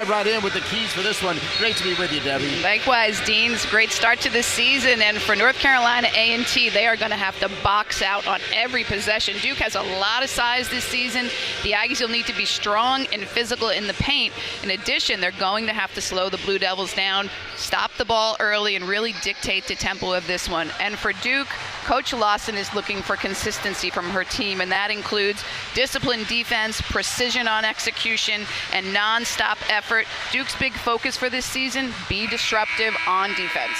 Right in with the keys for this one. Great to be with you, Debbie. Likewise, Dean's great start to the season, and for North Carolina A&T, they are going to have to box out on every possession. Duke has a lot of size this season. The Aggies will need to be strong and physical in the paint. In addition, they're going to have to slow the Blue Devils down, stop the ball early, and really dictate the tempo of this one. And for Duke, Coach Lawson is looking for consistency from her team, and that includes disciplined defense, precision on execution, and non-stop effort. Duke's big focus for this season, be disruptive on defense.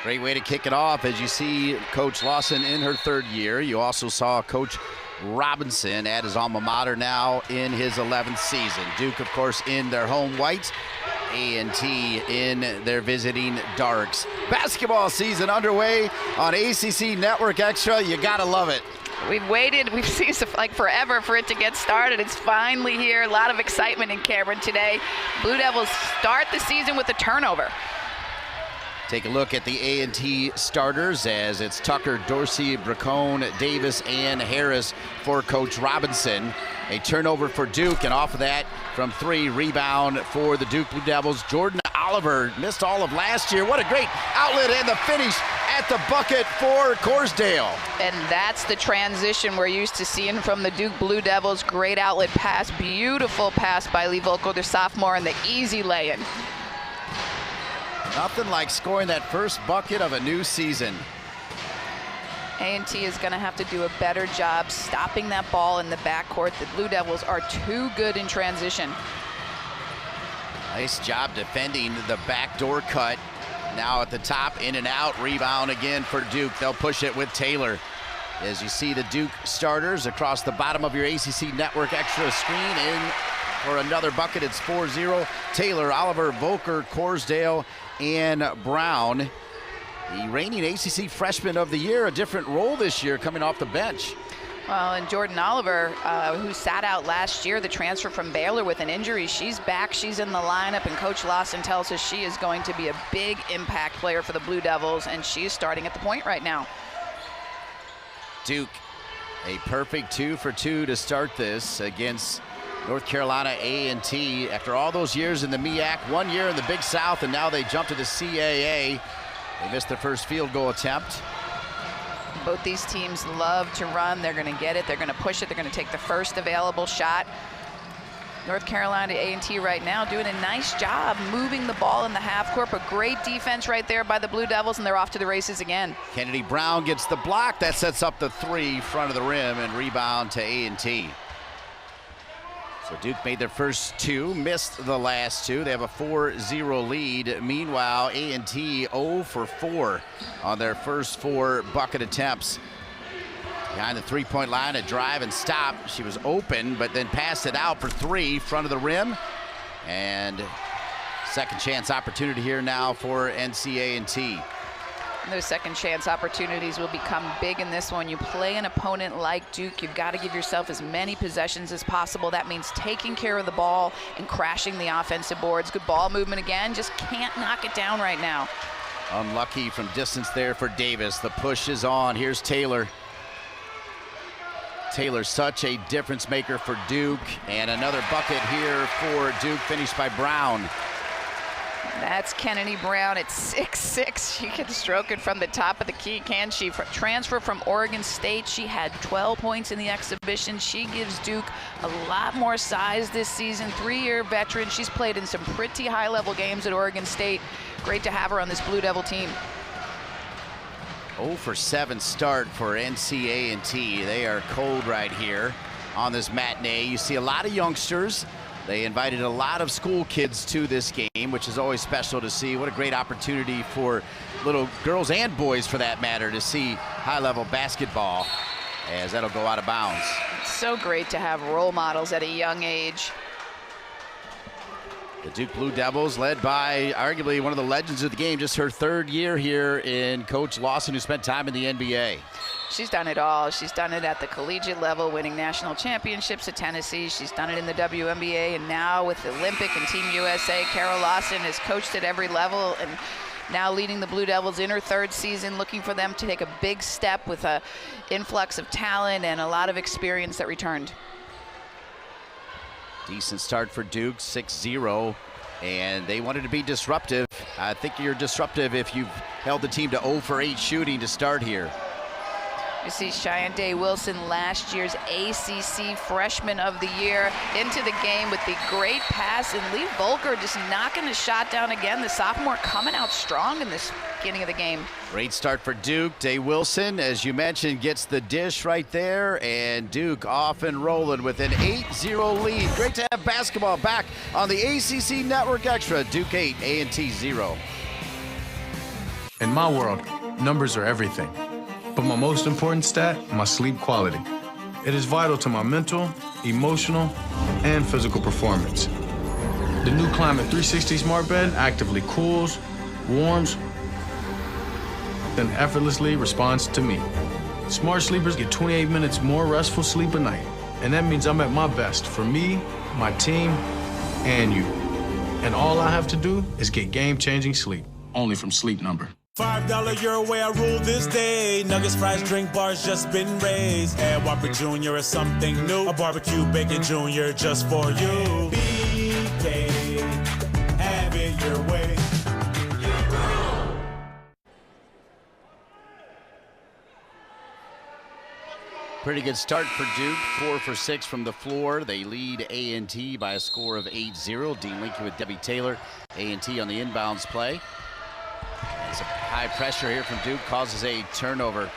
Great way to kick it off as you see Coach Lawson in her third year. You also saw Coach Robinson at his alma mater now in his 11th season. Duke, of course, in their home whites. A&T in their visiting darks. Basketball season underway on ACC Network Extra. You gotta love it. We've waited, we've seen like forever for it to get started. It's finally here. A lot of excitement in Cameron today. Blue Devils start the season with a turnover. Take a look at the A&T starters as it's Tucker, Dorsey, Bracone, Davis, and Harris for Coach Robinson. A turnover for Duke, and off of that from three, rebound for the Duke Blue Devils. Jordan Oliver missed all of last year. What a great outlet and the finish at the bucket for Corsdale. And that's the transition we're used to seeing from the Duke Blue Devils. Great outlet pass, beautiful pass by Lee Volko, their sophomore, and the easy lay-in. Nothing like scoring that first bucket of a new season. A&T is going to have to do a better job stopping that ball in the backcourt. The Blue Devils are too good in transition. Nice job defending the backdoor cut. Now at the top, in and out, rebound again for Duke. They'll push it with Taylor. As you see the Duke starters across the bottom of your ACC Network Extra screen, in for another bucket. It's 4-0. Taylor, Oliver, Volker, Corsdale, and Brown. The reigning ACC Freshman of the Year, a different role this year coming off the bench. Well, and Jordan Oliver, who sat out last year, the transfer from Baylor with an injury, she's back, she's in the lineup, and Coach Lawson tells us she is going to be a big impact player for the Blue Devils, and she's starting at the point right now. Duke, a perfect 2 for 2 to start this against North Carolina A&T. After all those years in the MEAC, 1 year in the Big South, and now they jump to the CAA. They missed their first field goal attempt. Both these teams love to run. They're going to get it. They're going to push it. They're going to take the first available shot. North Carolina A&T right now doing a nice job moving the ball in the half court, but great defense right there by the Blue Devils, and they're off to the races again. Kennedy Brown gets the block. That sets up the three, front of the rim, and rebound to A&T. So Duke made their first two, missed the last two. They have a 4-0 lead. Meanwhile, A&T 0 for 4 on their first 4 bucket attempts. Behind the three-point line, a drive and stop. She was open, but then passed it out for 3, front of the rim. And second chance opportunity here now for NCA&T. Those second chance opportunities will become big in this one. You play an opponent like Duke, you've got to give yourself as many possessions as possible. That means taking care of the ball and crashing the offensive boards. Good ball movement again, just can't knock it down right now. Unlucky from distance there for Davis. The push is on. Here's Taylor. Taylor, such a difference maker for Duke. And another bucket here for Duke, finished by Brown. That's Kennedy Brown at 6'6". She can stroke it from the top of the key, can she? Transfer from Oregon State. She had 12 points in the exhibition. She gives Duke a lot more size this season. 3-year veteran. She's played in some pretty high-level games at Oregon State. Great to have her on this Blue Devil team. 0 for 7 start for NCA&T. They are cold right here on this matinee. You see a lot of youngsters. They invited a lot of school kids to this game, which is always special to see. What a great opportunity for little girls and boys, for that matter, to see high-level basketball, as that'll go out of bounds. It's so great to have role models at a young age. The Duke Blue Devils, led by arguably one of the legends of the game, just her 3rd year here in Coach Lawson, who spent time in the NBA. She's done it all. She's done it at the collegiate level, winning national championships at Tennessee. She's done it in the WNBA, and now with the Olympic and Team USA. Carol Lawson has coached at every level and now leading the Blue Devils in her 3rd season, looking for them to take a big step with an influx of talent and a lot of experience that returned. Decent start for Duke, 6-0 and they wanted to be disruptive. I think you're disruptive if you've held the team to 0 for 8 shooting to start here. You see Cheyenne Day-Wilson, last year's ACC Freshman of the Year, into the game with the great pass, and Lee Volker just knocking the shot down again. The sophomore coming out strong in this beginning of the game. Great start for Duke. Day-Wilson, as you mentioned, gets the dish right there, and Duke off and rolling with an 8-0 lead. Great to have basketball back on the ACC Network Extra. Duke 8, A&T 0. In my world, numbers are everything. But my most important stat, my sleep quality. It is vital to my mental, emotional, and physical performance. The new Climate 360 Smart Bed actively cools, warms, and effortlessly responds to me. Smart sleepers get 28 minutes more restful sleep a night. And that means I'm at my best for me, my team, and you. And all I have to do is get game-changing sleep, only from Sleep Number. $5 your way, I rule this day. Nuggets, fries, drink bars just been raised. Add Whopper Jr. is something new. A barbecue bacon Jr. just for you. BK, have it your way. Pretty good start for Duke, 4 for 6 from the floor. They lead A&T by a score of 8-0. Dean Lincoln with Debbie Taylor. A&T on the inbounds play. Some high pressure here from Duke causes a turnover.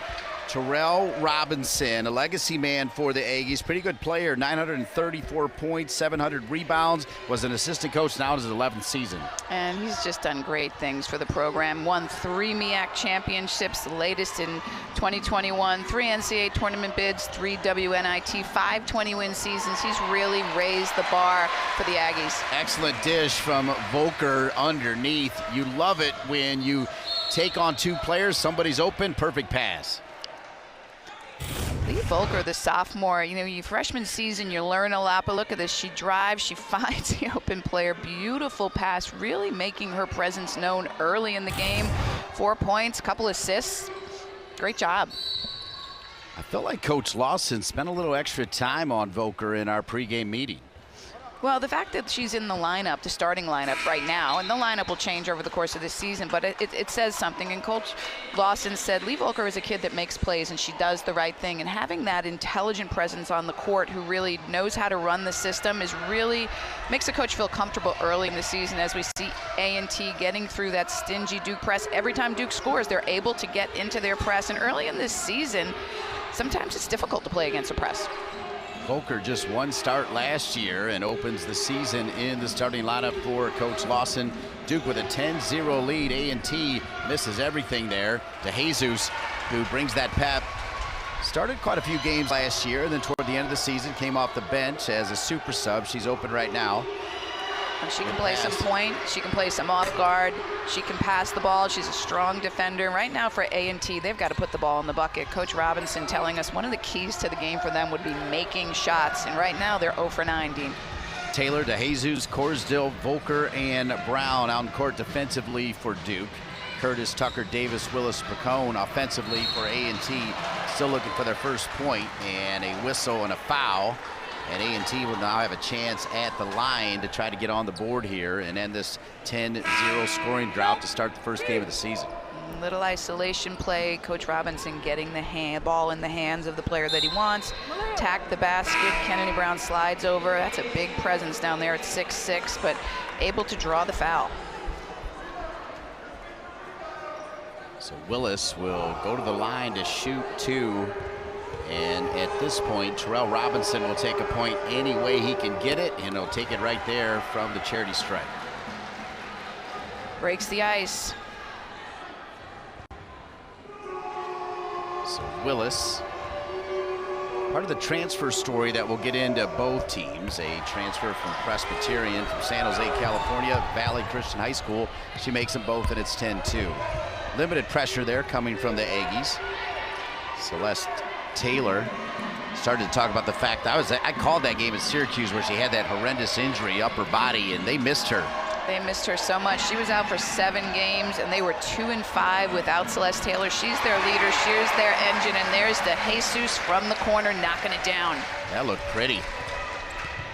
Terrell Robinson, a legacy man for the Aggies, pretty good player, 934 points, 700 rebounds, was an assistant coach now in his 11th season. And he's just done great things for the program. Won 3 MEAC championships, the latest in 2021, 3 NCAA tournament bids, 3 WNIT, 5 20-win seasons. He's really raised the bar for the Aggies. Excellent dish from Volker underneath. You love it when you take on 2 players, somebody's open, perfect pass. Lee Volker, the sophomore, you know, your freshman season, you learn a lot, but look at this. She drives, she finds the open player. Beautiful pass, really making her presence known early in the game. 4 points, couple assists. Great job. I felt like Coach Lawson spent a little extra time on Volker in our pregame meeting. Well, the fact that she's in the lineup, the starting lineup right now, and the lineup will change over the course of the season, but it says something. And Coach Lawson said Lee Volker is a kid that makes plays and she does the right thing. And having that intelligent presence on the court who really knows how to run the system is really makes the coach feel comfortable early in the season as we see A&T getting through that stingy Duke press. Every time Duke scores, they're able to get into their press. And early in this season, sometimes it's difficult to play against a press. Volker just 1 start last year and opens the season in the starting lineup for Coach Lawson. Duke with a 10-0 lead. A&T misses everything there to Jesus, who brings that pep. Started quite a few games last year, and then toward the end of the season came off the bench as a super sub. She's open right now. And she can play some point, she can play some off guard, she can pass the ball, she's a strong defender. Right now for A&T, they've got to put the ball in the bucket. Coach Robinson telling us one of the keys to the game for them would be making shots, and right now they're 0 for 9, Dean. Taylor to Jesus, Corsdill, Volker, and Brown out in court defensively for Duke. Curtis, Tucker, Davis, Willis, Picone offensively for A&T. Still looking for their first point, and a whistle and a foul. And A&T will now have a chance at the line to try to get on the board here and end this 10-0 scoring drought to start the first game of the season. Little isolation play. Coach Robinson getting the ball in the hands of the player that he wants. Tack the basket. Kennedy Brown slides over. That's a big presence down there at 6'6", but able to draw the foul. So Willis will go to the line to shoot 2. And at this point, Terrell Robinson will take a point any way he can get it, and he'll take it right there from the charity stripe. Breaks the ice. So Willis, part of the transfer story that we'll get into both teams, a transfer from Presbyterian from San Jose, California, Valley Christian High School. She makes them both, and it's 10-2. Limited pressure there coming from the Aggies. Celeste Taylor started to talk about the fact I called that game at Syracuse where she had that horrendous injury, upper body, and they missed her. They missed her so much. She was out for 7 games, and they were 2-5 without Celeste Taylor. She's their leader. She's their engine, and there's the Jesus from the corner knocking it down. That looked pretty.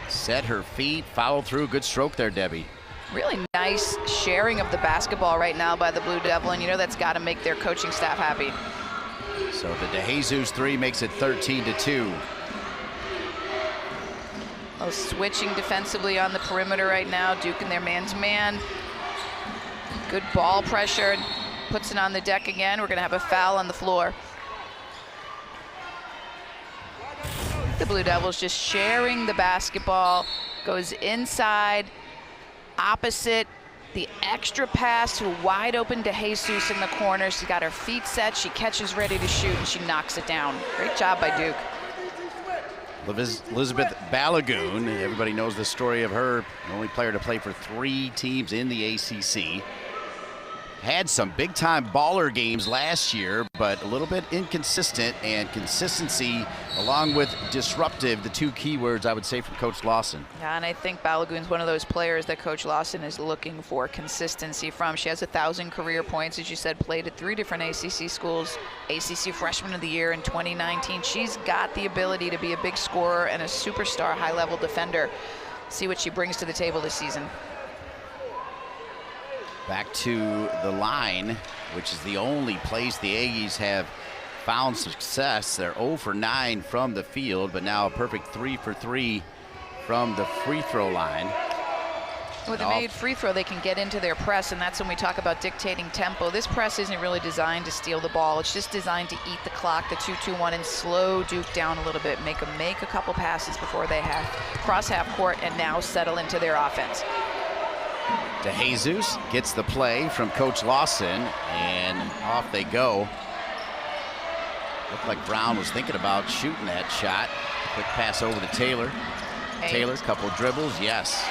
Set her feet, fouled through. Good stroke there, Debbie. Really nice sharing of the basketball right now by the Blue Devil, and you know that's got to make their coaching staff happy. So the DeJesus three makes it 13-2. Oh, switching defensively on the perimeter right now. Duke in their man-to-man. Good ball pressure. Puts it on the deck again. We're going to have a foul on the floor. The Blue Devils just sharing the basketball. Goes inside, opposite. The extra pass to wide open DeJesus in the corner. She's got her feet set. She catches ready to shoot, and she knocks it down. Great job by Duke. Elizabeth Balagoon, everybody knows the story of her, the only player to play for 3 teams in the ACC. Had some big-time baller games last year, but a little bit inconsistent, and consistency along with disruptive, the 2 key words I would say from Coach Lawson. Yeah, and I think Balagoon's one of those players that Coach Lawson is looking for consistency from. She has 1,000 career points, as you said, played at 3 different ACC schools, ACC Freshman of the Year in 2019. She's got the ability to be a big scorer and a superstar high-level defender. See what she brings to the table this season. Back to the line, which is the only place the Aggies have found success. They're 0 for 9 from the field, but now a perfect 3 for 3 from the free throw line. With a made free throw, they can get into their press, and that's when we talk about dictating tempo. This press isn't really designed to steal the ball. It's just designed to eat the clock, the 2-2-1, and slow Duke down a little bit, make them make a couple passes before they have cross half court and now settle into their offense. DeJesus gets the play from Coach Lawson, and off they go. Looked like Brown was thinking about shooting that shot. Quick pass over to Taylor. Taylor, couple dribbles, yes.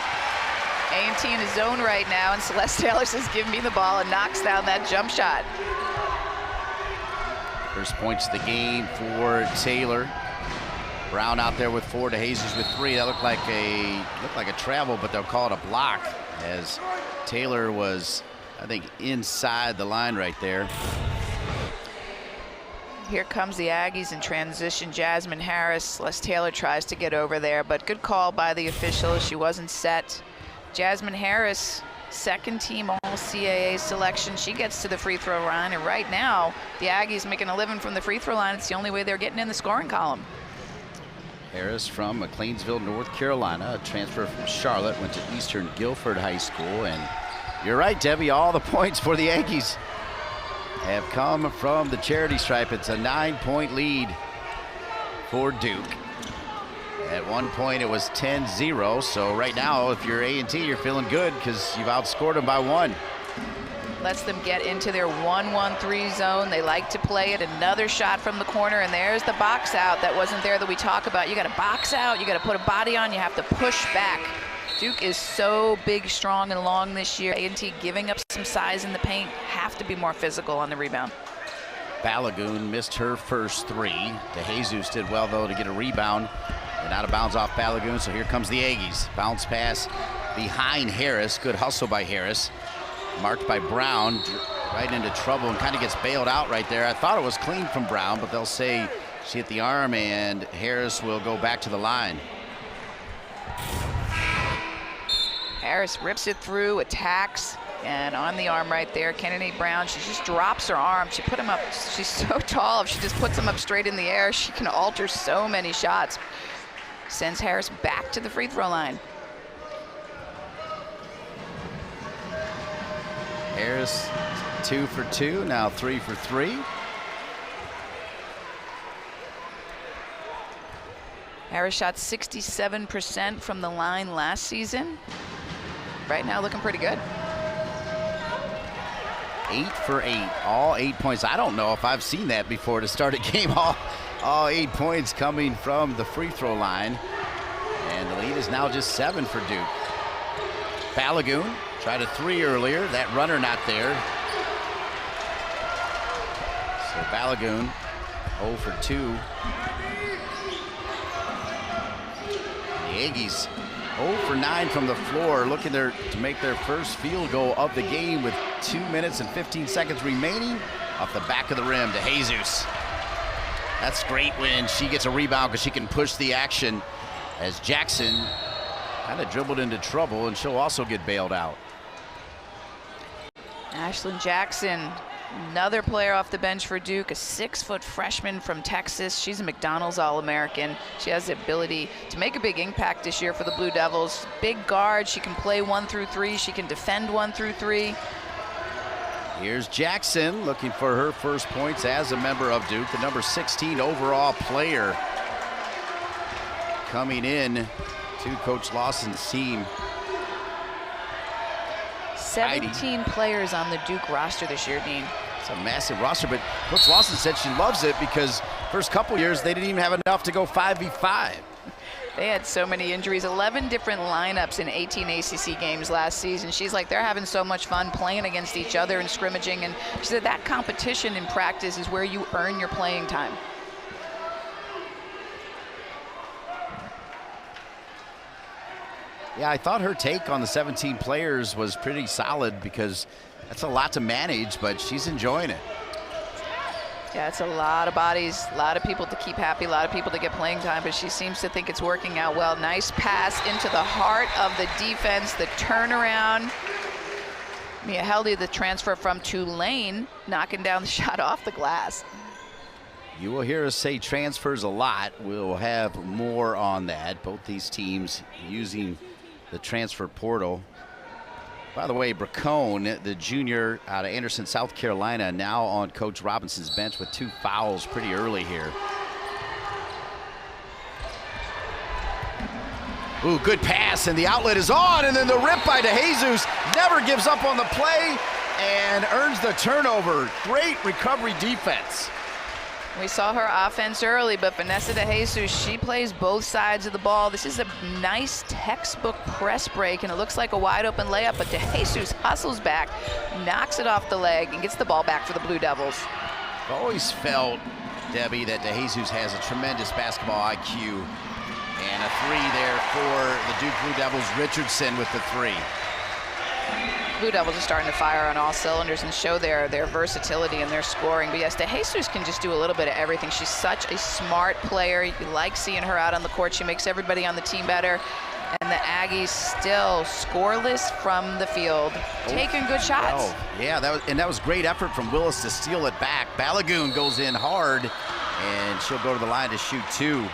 A&T in his zone right now, and Celeste Taylor says, give me the ball, and knocks down that jump shot. First points of the game for Taylor. Brown out there with 4, DeJesus with 3. That looked like a travel, but they'll call it a block, as Taylor was, I think, inside the line right there. Here comes the Aggies in transition. Jazmin HArris. Celeste Taylor tries to get over there, but good call by the officials. She wasn't set. Jazmin HArris, second team All-CAA selection. She gets to the free throw line, and right now, the Aggies making a living from the free throw line. It's the only way they're getting in the scoring column. HArris from McLeansville, North Carolina, a transfer from Charlotte, went to Eastern Guilford High School, and you're right, Debbie, all the points for the Aggies have come from the charity stripe. It's a 9-point lead for Duke. At one point it was 10-0, so right now if you're A&T, you're feeling good because you've outscored them by 1. Lets them get into their 1-1-3 zone. They like to play it. Another shot from the corner, and there's the box out that wasn't there that we talk about. You got to box out, you got to put a body on, you have to push back. Duke is so big, strong, and long this year. A&T giving up some size in the paint, have to be more physical on the rebound. Balagoon missed her first 3. DeJesus did well, though, to get a rebound and out of bounds off Balagoon, so here comes the Aggies. Bounce pass behind HArris. Good hustle by HArris. Marked by Brown, right into trouble, and kind of gets bailed out right there. I thought it was clean from Brown, but they'll say she hit the arm, and HArris will go back to the line. HArris rips it through, attacks, and on the arm right there, Kennedy Brown, she just drops her arm. She put him up, she's so tall, if she just puts him up straight in the air, she can alter so many shots. Sends HArris back to the free throw line. HArris 2 for 2, now 3 for 3. HArris shot 67% from the line last season. Right now looking pretty good. 8 for 8, all 8 points. I don't know if I've seen that before to start a game. All 8 points coming from the free throw line. And the lead is now just 7 for Duke. Balagoon tried a 3 earlier, that runner not there. So Balagoon 0 for 2. The Aggies 0 for 9 from the floor, looking to make their first field goal of the game with 2 minutes and 15 seconds remaining. Off the back of the rim to DeJesus. That's great when she gets a rebound because she can push the action, as Jackson kind of dribbled into trouble, and she'll also get bailed out. Ashlyn Jackson, another player off the bench for Duke, a 6-foot freshman from Texas. She's a McDonald's All-American. She has the ability to make a big impact this year for the Blue Devils. Big guard, she can play 1 through 3, she can defend 1 through 3. Here's Jackson looking for her first points as a member of Duke, the number 16 overall player coming in to Coach Lawson's team. 17 players on the Duke roster this year, Dean. It's a massive roster, but Coach Lawson said she loves it because first couple years they didn't even have enough to go 5v5. They had so many injuries, 11 different lineups in 18 ACC games last season. She's like, they're having so much fun playing against each other and scrimmaging, and she said that competition in practice is where you earn your playing time. Yeah, I thought her take on the 17 players was pretty solid because that's a lot to manage, but she's enjoying it. Yeah, it's a lot of bodies, a lot of people to keep happy, a lot of people to get playing time, but she seems to think it's working out well. Nice pass into the heart of the defense, the turnaround. Mia Heldy, the transfer from Tulane, knocking down the shot off the glass. You will hear us say transfers a lot. We'll have more on that. Both these teams using the transfer portal. By the way, Bracone, the junior out of Anderson, South Carolina, now on Coach Robinson's bench with 2 fouls pretty early here. Ooh, good pass, and the outlet is on, and then the rip by DeJesus never gives up on the play and earns the turnover. Great recovery defense. We saw her offense early, but Vanessa DeJesus, she plays both sides of the ball. This is a nice textbook press break, and it looks like a wide open layup, but DeJesus hustles back, knocks it off the leg, and gets the ball back for the Blue Devils. I've always felt, Debbie, that DeJesus has a tremendous basketball IQ. And a 3 there for the Duke Blue Devils. Richardson with the 3. Blue Devils are starting to fire on all cylinders and show their versatility and their scoring. But yes, DeJesus can just do a little bit of everything. She's such a smart player. You like seeing her out on the court. She makes everybody on the team better. And the Aggies still scoreless from the field, taking good shots. Oh, yeah, that was great effort from Willis to steal it back. Balagoon goes in hard, and she'll go to the line to shoot 2.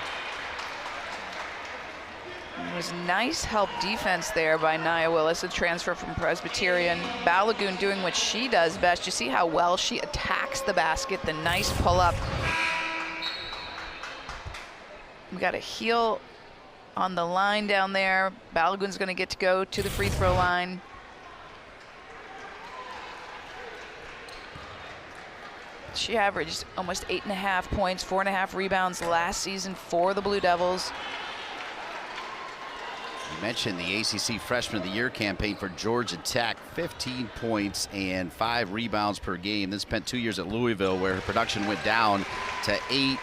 It was nice help defense there by Nia Willis, a transfer from Presbyterian. Balagoon doing what she does best. You see how well she attacks the basket, the nice pull-up. We got a heel on the line down there. Balagoon's going to get to go to the free throw line. She averaged almost 8.5 points, 4.5 rebounds last season for the Blue Devils. You mentioned the ACC Freshman of the Year campaign for Georgia Tech, 15 points and 5 rebounds per game. Then spent 2 years at Louisville where her production went down to 8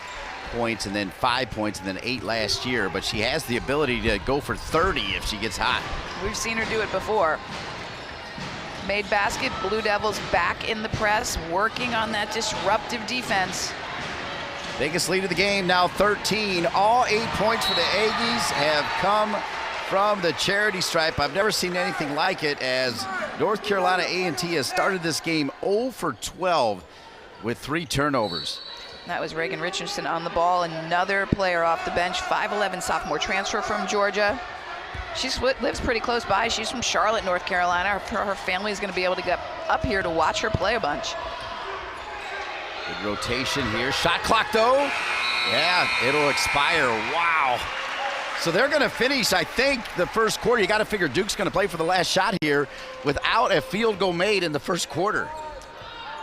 points and then 5 points and then 8 last year. But she has the ability to go for 30 if she gets hot. We've seen her do it before. Made basket, Blue Devils back in the press, working on that disruptive defense. Biggest lead of the game, now 13. All 8 points for the Aggies have come from the charity stripe. I've never seen anything like it as North Carolina A&T has started this game 0 for 12 with 3 turnovers. That was Reagan Richardson on the ball, another player off the bench, 5'11" sophomore transfer from Georgia. She lives pretty close by. She's from Charlotte, North Carolina. Her family is going to be able to get up here to watch her play a bunch. Good rotation here. Shot clock though. Yeah, it'll expire. Wow. So they're going to finish, I think, the first quarter. You got to figure Duke's going to play for the last shot here without a field goal made in the first quarter.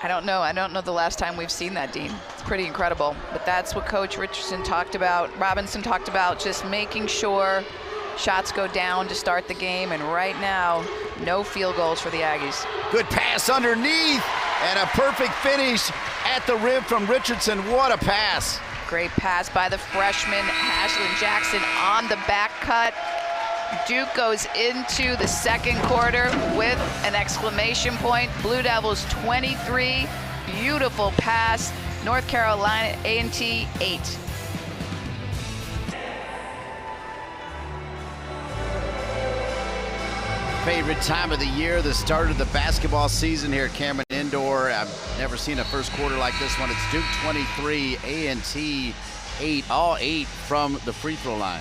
I don't know. I don't know the last time we've seen that, Dean. It's pretty incredible. But that's what Coach Robinson talked about, just making sure shots go down to start the game. And right now, no field goals for the Aggies. Good pass underneath and a perfect finish at the rim from Richardson. What a pass. Great pass by the freshman, Ashlyn Jackson on the back cut. Duke goes into the second quarter with an exclamation point. Blue Devils 23, beautiful pass. North Carolina A&T 8. favorite time of the year, the start of the basketball season here at Cameron Indoor. I've never seen a first quarter like this one. It's Duke 23, A&T 8, all 8 from the free throw line.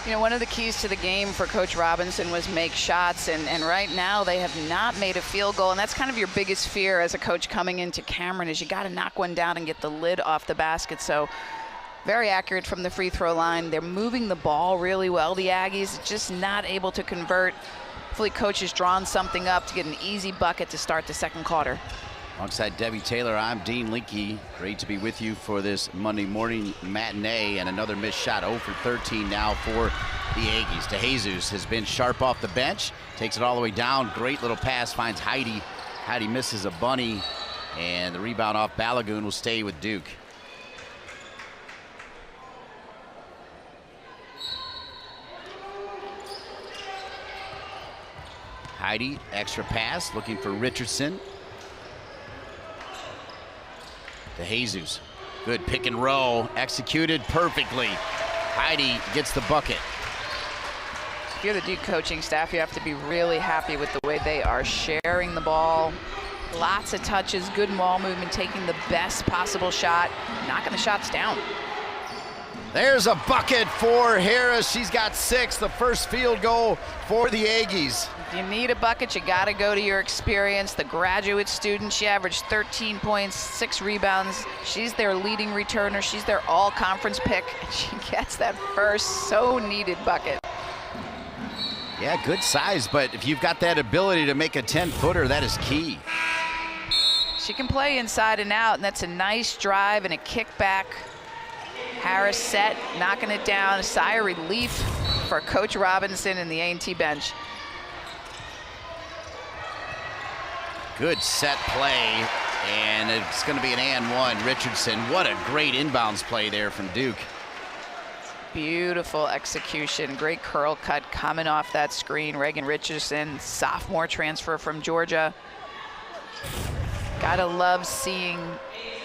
You know, one of the keys to the game for Coach Robinson was make shots, and right now they have not made a field goal, and that's kind of your biggest fear as a coach coming into Cameron, is you got to knock one down and get the lid off the basket. So very accurate from the free throw line. They're moving the ball really well, the Aggies, just not able to convert. Hopefully Coach has drawn something up to get an easy bucket to start the second quarter. Alongside Debbie Taylor, I'm Dean Linke. Great to be with you for this Monday morning matinee, and another missed shot, 0 for 13 now for the Aggies. DeJesus has been sharp off the bench, takes it all the way down. Great little pass, finds Heidi. Heidi misses a bunny, and the rebound off Balagoon will stay with Duke. Heidi, extra pass, looking for Richardson. DeJesus, good pick and roll, executed perfectly. Heidi gets the bucket. If you're the Duke coaching staff, you have to be really happy with the way they are sharing the ball. Lots of touches, good ball movement, taking the best possible shot, knocking the shots down. There's a bucket for Harris. She's got 6, the first field goal for the Aggies. If you need a bucket, you got to go to your experience. The graduate student, she averaged 13 points, 6 rebounds. She's their leading returner. She's their all-conference pick. And she gets that first so-needed bucket. Yeah, good size, but if you've got that ability to make a 10-footer, that is key. She can play inside and out, and that's a nice drive and a kickback. Harris set, knocking it down. A sigh of relief for Coach Robinson and the A&T bench. Good set play, and it's going to be an and one. Richardson, what a great inbounds play there from Duke. Beautiful execution, great curl cut coming off that screen. Reagan Richardson, sophomore transfer from Georgia. Gotta love seeing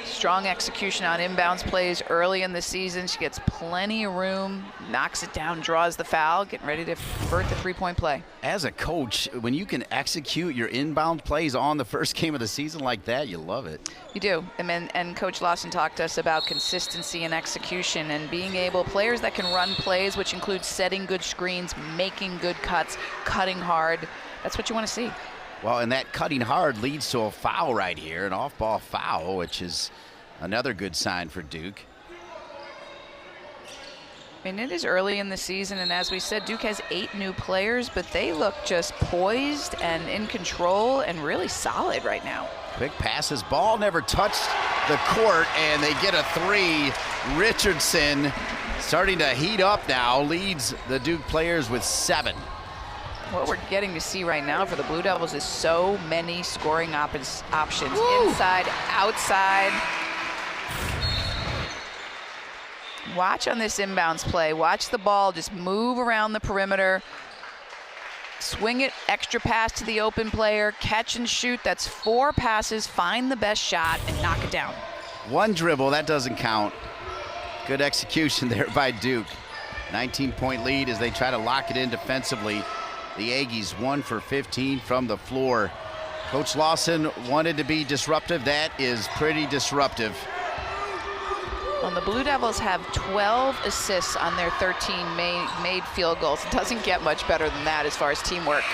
strong execution on inbounds plays early in the season. She gets plenty of room, knocks it down, draws the foul, getting ready to convert the three-point play. As a coach, when you can execute your inbound plays on the first game of the season like that, you love it. You do. And Coach Lawson talked to us about consistency and execution and being able, players that can run plays, which includes setting good screens, making good cuts, cutting hard. That's what you want to see. Well, and that cutting hard leads to a foul right here, an off-ball foul, which is another good sign for Duke. I mean, it is early in the season, and as we said, Duke has 8 new players, but they look just poised and in control and really solid right now. Quick passes, ball never touched the court, and they get a 3. Richardson starting to heat up now, leads the Duke players with 7. What we're getting to see right now for the Blue Devils is so many scoring options. Woo! Inside, outside. Watch on this inbounds play. Watch the ball just move around the perimeter. Swing it, extra pass to the open player, catch and shoot. That's 4 passes, find the best shot, and knock it down. 1 dribble, that doesn't count. Good execution there by Duke. 19-point lead as they try to lock it in defensively. The Aggies 1 for 15 from the floor. Coach Lawson wanted to be disruptive. That is pretty disruptive. Well, the Blue Devils have 12 assists on their 13 made field goals. It doesn't get much better than that as far as teamwork.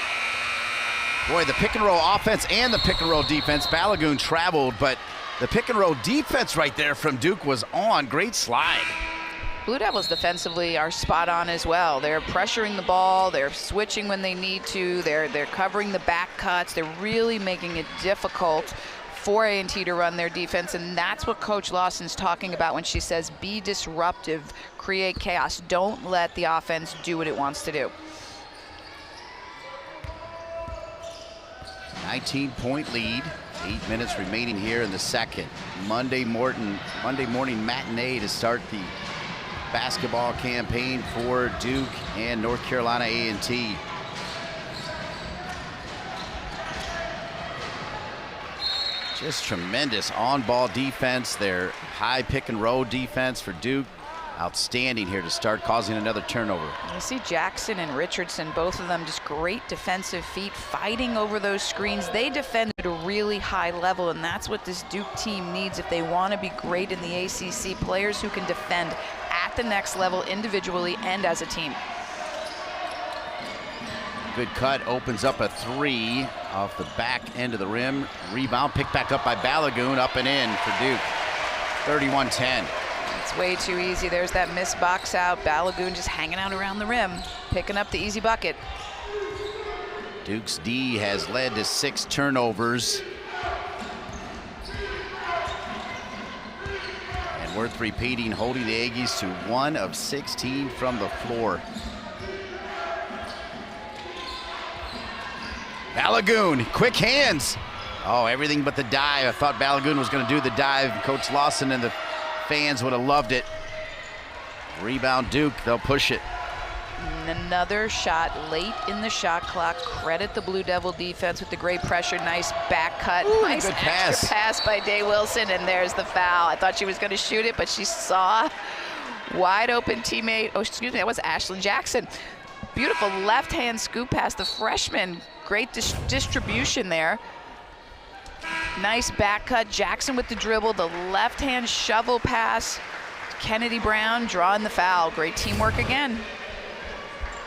Boy, the pick and roll offense and the pick and roll defense. Balagoon traveled, but the pick and roll defense right there from Duke was on. Great slide. Blue Devils defensively are spot on as well. They're pressuring the ball, they're switching when they need to, they're covering the back cuts, they're really making it difficult for A&T to run their defense, and that's what Coach Lawson's talking about when she says be disruptive, create chaos. Don't let the offense do what it wants to do. 19-point lead, 8 minutes remaining here in the second. Monday morning matinee to start the basketball campaign for Duke and North Carolina A&T. Just tremendous on-ball defense. Their high pick and roll defense for Duke. outstanding here to start, causing another turnover. You see Jackson and Richardson, both of them just great defensive feet, fighting over those screens. They defend at a really high level, and that's what this Duke team needs if they want to be great in the ACC. Players who can defend at the next level individually and as a team. Good cut, opens up a three off the back end of the rim. Rebound picked back up by Balagoon, up and in for Duke. 31-10. It's way too easy. There's that missed box out. Balagoon just hanging out around the rim, picking up the easy bucket. Duke's D has led to 6 turnovers. And worth repeating, holding the Aggies to 1 of 16 from the floor. Balagoon, quick hands. Oh, everything but the dive. I thought Balagoon was going to do the dive. Coach Lawson and the fans would have loved it. Rebound Duke, they'll push it. Another shot late in the shot clock. Credit the Blue Devil defense with the great pressure. Nice back cut. Ooh, nice good extra pass by Day Wilson, and there's the foul. I thought she was going to shoot it, but she saw wide open teammate. Oh, excuse me, that was Ashlyn Jackson. Beautiful left-hand scoop pass. The freshman, great distribution there. Nice back cut. Jackson with the dribble. The left-hand shovel pass. Kennedy Brown drawing the foul. Great teamwork again.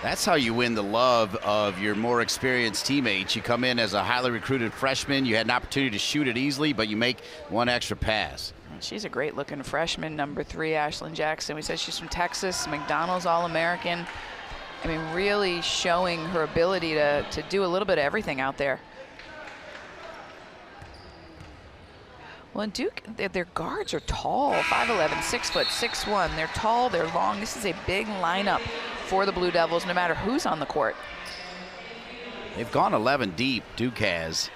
That's how you win the love of your more experienced teammates. You come in as a highly recruited freshman. You had an opportunity to shoot it easily, but you make one extra pass. She's a great-looking freshman, number 3, Ashlyn Jackson. We said she's from Texas, McDonald's All-American. I mean, really showing her ability to do a little bit of everything out there. Well, in Duke, their guards are tall, 5'11", 6 foot, 6'1". They're tall, they're long. This is a big lineup for the Blue Devils, no matter who's on the court. They've gone 11 deep, Duke has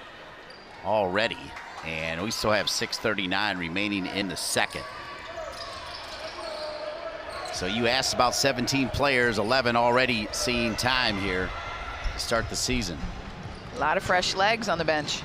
already, and we still have 6:39 remaining in the second. So you asked about 17 players, 11 already seeing time here to start the season. A lot of fresh legs on the bench.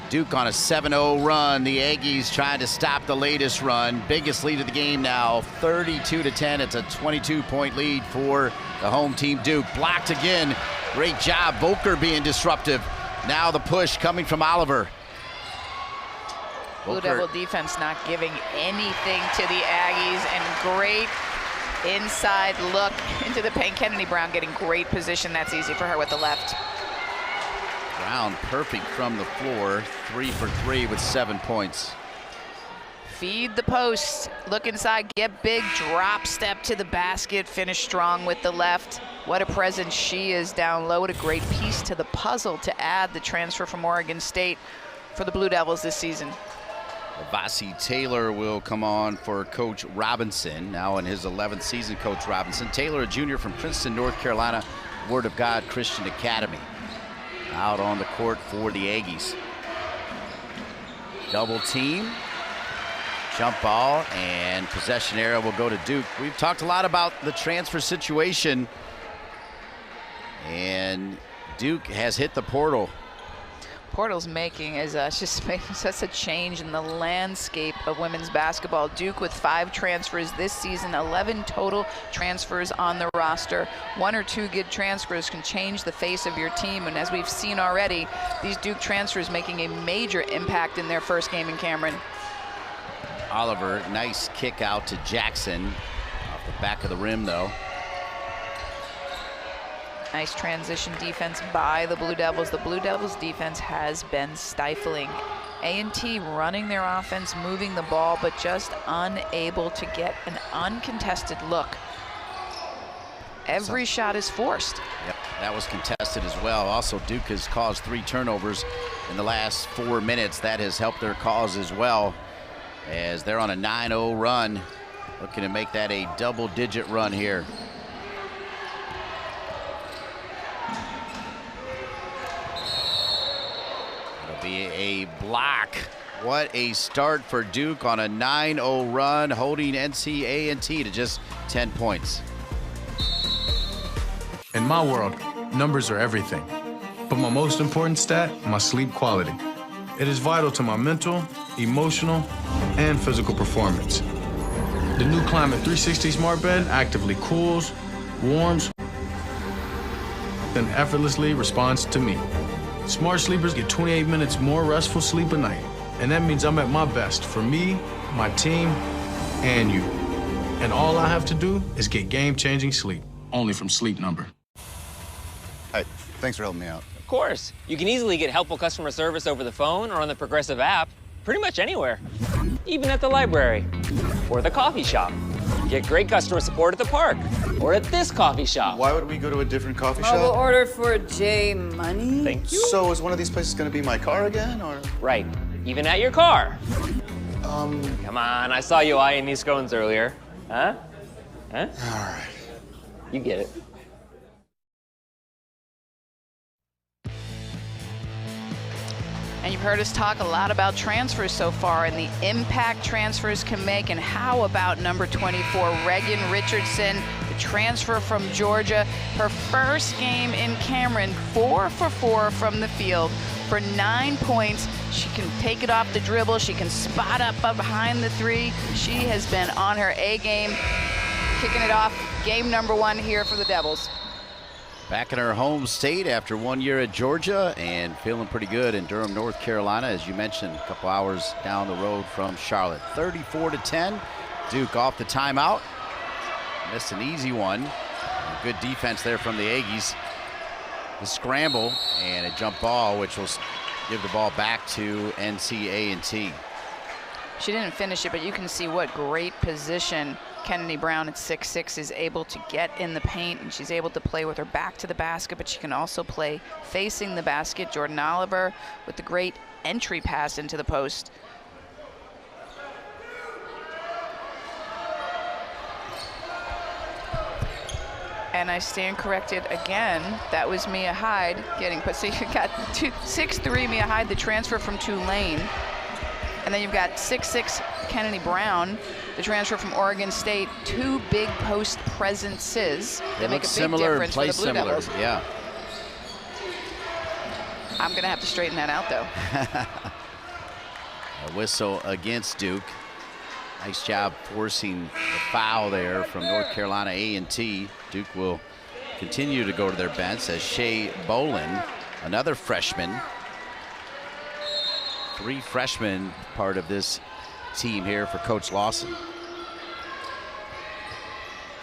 Duke on a 7-0 run. The Aggies trying to stop the latest run. Biggest lead of the game now, 32-10. It's a 22-point lead for the home team, Duke. Blocked again. Great job. Volker being disruptive. Now the push coming from Oliver. Blue Devil defense not giving anything to the Aggies, and great inside look into the paint. Kennedy Brown getting great position. That's easy for her with the left. Brown perfect from the floor, 3 for 3 with 7 points. Feed the post, look inside, get big, drop step to the basket, finish strong with the left. What a presence she is down low. What a great piece to the puzzle to add the transfer from Oregon State for the Blue Devils this season. Vasi Taylor will come on for Coach Robinson, now in his 11th season, Coach Robinson. Taylor, a junior from Princeton, North Carolina, Word of God Christian Academy. Out on the court for the Aggies. Double team, jump ball, and possession area will go to Duke. We've talked a lot about the transfer situation, and Duke has hit the portal. Portal's making is just making such a change in the landscape of women's basketball. Duke with 5 transfers this season, 11 total transfers on the roster. 1 or 2 good transfers can change the face of your team, and as we've seen already, these Duke transfers making a major impact in their first game in Cameron. Oliver, nice kick out to Jackson. Off the back of the rim, though. Nice transition defense by the Blue Devils. The Blue Devils defense has been stifling. A&T running their offense, moving the ball, but just unable to get an uncontested look. Every shot is forced. Yep, that was contested as well. Also, Duke has caused 3 turnovers in the last 4 minutes. That has helped their cause as well, as they're on a 9-0 run, looking to make that a double-digit run here. A block. What a start for Duke on a 9-0 run, holding A&T to just 10 points. In my world, numbers are everything. But my most important stat, my sleep quality. It is vital to my mental, emotional, and physical performance. The new Climate 360 Smart Bed actively cools, warms, and effortlessly responds to me. Smart sleepers get 28 minutes more restful sleep a night, and that means I'm at my best for me, my team, and you. And all I have to do is get game-changing sleep, only from Sleep Number. Hey, thanks for helping me out. Of course. You can easily get helpful customer service over the phone or on the Progressive app, pretty much anywhere. Even at the library or the coffee shop. Get great customer support at the park or at this coffee shop. Why would we go to a different coffee shop? Mobile order for J Money. Thank you. So is one of these places going to be my car again, or? Right. Even at your car. Come on, I saw you eyeing these scones earlier. Huh? Huh? All right. You get it. And you've heard us talk a lot about transfers so far and the impact transfers can make. And how about number 24, Regan Richardson, the transfer from Georgia. Her first game in Cameron, 4 for 4 from the field for 9 points. She can take it off the dribble. She can spot up behind the three. She has been on her A game, kicking it off. Game number 1 here for the Devils. Back in her home state after 1 year at Georgia and feeling pretty good in Durham, North Carolina, as you mentioned, a couple hours down the road from Charlotte. 34-10. Duke off the timeout. Missed an easy one. Good defense there from the Aggies. The scramble and a jump ball, which will give the ball back to NC-A&T. She didn't finish it, but you can see what great position Kennedy Brown at 6'6" is able to get in the paint, and she's able to play with her back to the basket, but she can also play facing the basket. Jordan Oliver with the great entry pass into the post. And I stand corrected again. That was Mia Hyde getting put. So you got 6'3" Mia Hyde, the transfer from Tulane. And then you've got 6'6" Kennedy Brown, the transfer from Oregon State. 2 big post presences that make a big difference for the Blue Devils. Yeah. I'm going to have to straighten that out, though. A whistle against Duke. Nice job forcing the foul there from North Carolina A&T. Duke will continue to go to their bench as Shea Bolin, another freshman. 3 freshmen part of this team here for Coach Lawson.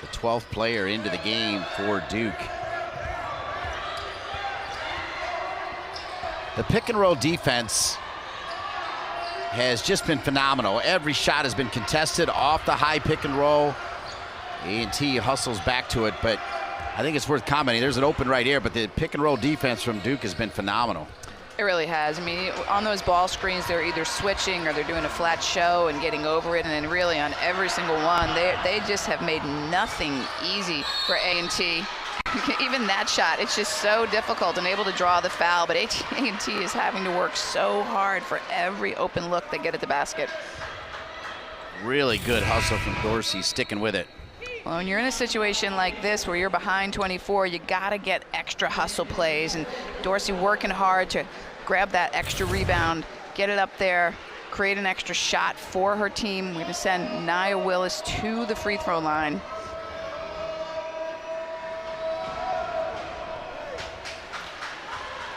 The 12th player into the game for Duke. The pick and roll defense has just been phenomenal. Every shot has been contested off the high pick and roll. A&T hustles back to it, but I think it's worth commenting. There's an open right here, but the pick and roll defense from Duke has been phenomenal. It really has. I mean, on those ball screens, they're either switching or they're doing a flat show and getting over it. And then really on every single one, they just have made nothing easy for A&T. Even that shot, it's just so difficult and able to draw the foul. But A&T is having to work so hard for every open look they get at the basket. Really good hustle from Dorsey, sticking with it. Well, when you're in a situation like this where you're behind 24, you got to get extra hustle plays. And Dorsey working hard to grab that extra rebound, get it up there, create an extra shot for her team. We're going to send Nia Willis to the free throw line.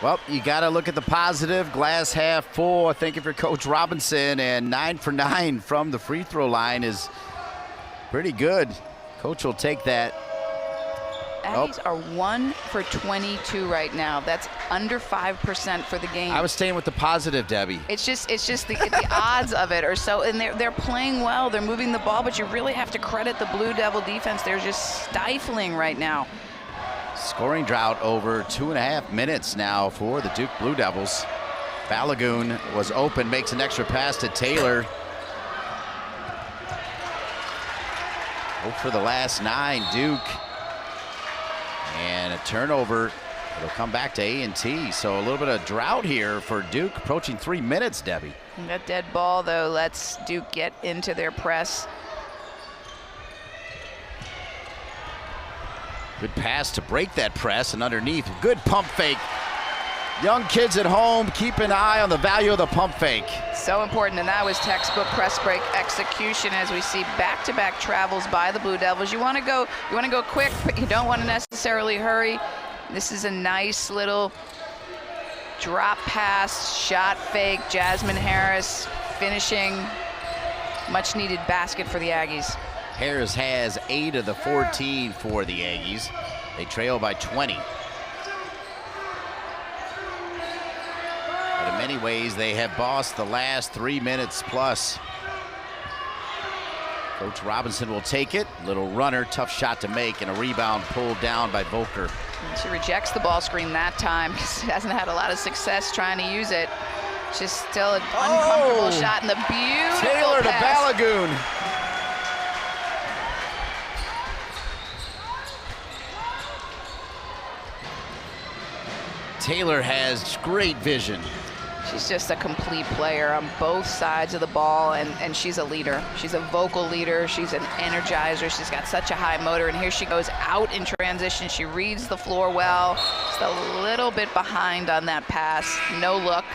Well, you got to look at the positive, glass half full. I think if you're Coach Robinson, and 9 for 9 from the free throw line is pretty good. Coach will take that. Aggies are 1 for 22 right now. That's under 5% for the game. I was staying with the positive, Debbie. It's just the odds of it are so, and they're playing well. They're moving the ball, but you really have to credit the Blue Devil defense. They're just stifling right now. Scoring drought over 2.5 minutes now for the Duke Blue Devils. Balagoon was open, makes an extra pass to Taylor. For the last 9, Duke. And a turnover. It'll come back to A&T. So a little bit of drought here for Duke, approaching 3 minutes, Debbie. And that dead ball, though, lets Duke get into their press. Good pass to break that press, and underneath, good pump fake. Young kids at home, keep an eye on the value of the pump fake. So important, and that was textbook press break execution as we see back-to-back travels by the Blue Devils. You want to go quick, but you don't want to necessarily hurry. This is a nice little drop pass, shot fake. Jazmin HArris finishing. Much needed basket for the Aggies. Harris has 8 of the 14 for the Aggies. They trail by 20. But in many ways, they have bossed the last 3 minutes plus. Coach Robinson will take it. Little runner, tough shot to make, and a rebound pulled down by Volker. And she rejects the ball screen that time because she hasn't had a lot of success trying to use it. Just still an uncomfortable shot, and the beautiful Taylor to pass. Balagoon. Taylor has great vision. She's just a complete player on both sides of the ball, and she's a leader. She's a vocal leader. She's an energizer. She's got such a high motor, and here she goes out in transition. She reads the floor well. Just a little bit behind on that pass. No look.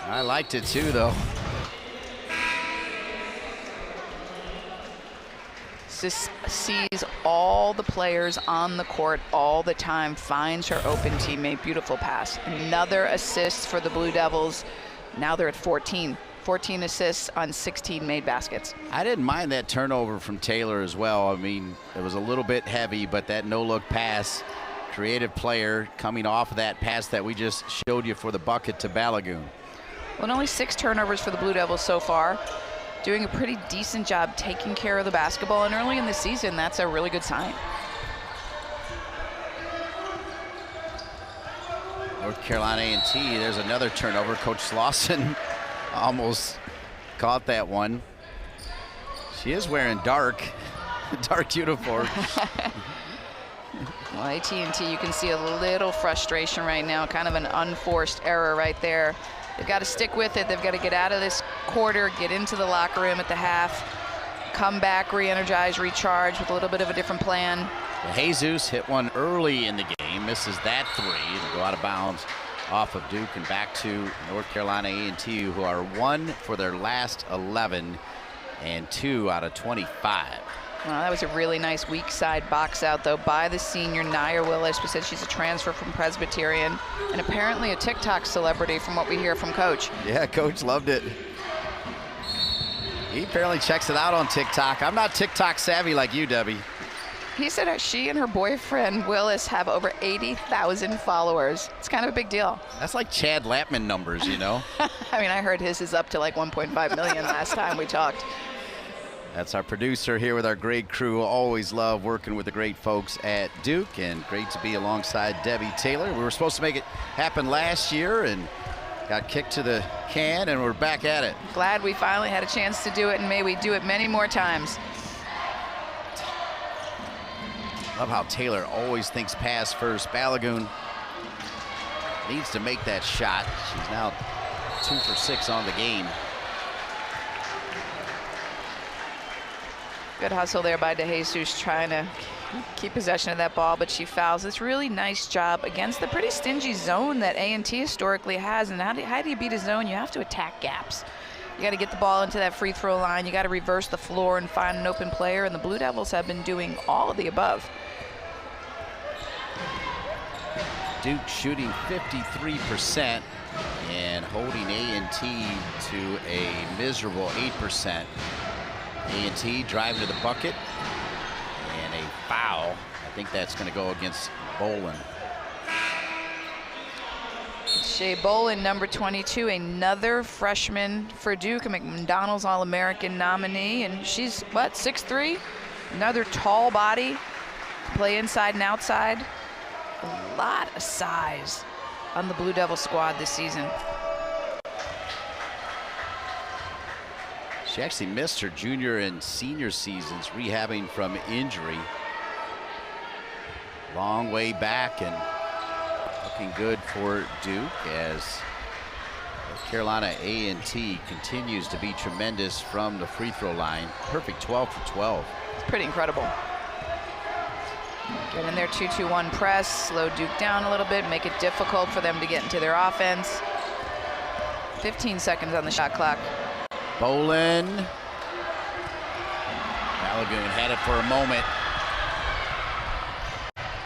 I liked it too, though. Just sees all the players on the court all the time, finds her open teammate. Beautiful pass. Another assist for the Blue Devils. Now they're at 14. 14 assists on 16 made baskets. I didn't mind that turnover from Taylor as well. I mean, it was a little bit heavy, but that no-look pass, creative player coming off of that pass that we just showed you for the bucket to Balagoon. Well, only 6 turnovers for the Blue Devils so far. Doing a pretty decent job taking care of the basketball, and early in the season, that's a really good sign. North Carolina A&T, there's another turnover. Coach Slauson almost caught that one. She is wearing dark uniform. Well, AT&T, you can see a little frustration right now, kind of an unforced error right there. They've got to stick with it. They've got to get out of this quarter, get into the locker room at the half, come back, re-energize, recharge with a little bit of a different plan. Jesus hit one early in the game, misses that 3. It'll go out of bounds off of Duke and back to North Carolina A&T, who are 1 for their last 11 and 2 out of 25. Well, that was a really nice weak side box out, though, by the senior, Nia Willis. We said she's a transfer from Presbyterian and apparently a TikTok celebrity from what we hear from Coach. Yeah, Coach loved it. He apparently checks it out on TikTok. I'm not TikTok savvy like you, Debbie. He said she and her boyfriend, Willis, have over 80,000 followers. It's kind of a big deal. That's like Chad Lappman numbers, you know? I mean, I heard his is up to like 1.5 million last time we talked. That's our producer here with our great crew. Always love working with the great folks at Duke, and great to be alongside Debbie Taylor. We were supposed to make it happen last year and got kicked to the can, and we're back at it. Glad we finally had a chance to do it, and may we do it many more times. Love how Taylor always thinks pass first. Balagoon needs to make that shot. She's now 2 for 6 on the game. Good hustle there by DeJesus, trying to keep possession of that ball, but she fouls. This really nice job against the pretty stingy zone that A&T historically has. And how do you beat a zone? You have to attack gaps. You got to get the ball into that free throw line. You got to reverse the floor and find an open player. And the Blue Devils have been doing all of the above. Duke shooting 53% and holding A&T to a miserable 8%. A&T driving to the bucket, and a foul. I think that's going to go against Bolin. Shea Bolin, number 22, another freshman for Duke, a McDonald's All-American nominee, and she's, what, 6'3"? Another tall body, play inside and outside. A lot of size on the Blue Devil squad this season. She actually missed her junior and senior seasons rehabbing from injury. Long way back and looking good for Duke as North Carolina A&T continues to be tremendous from the free throw line. Perfect 12 for 12. It's pretty incredible. Get in their 2-2-1 press, slow Duke down a little bit, make it difficult for them to get into their offense. 15 seconds on the shot clock. Bolin. Balogun had it for a moment.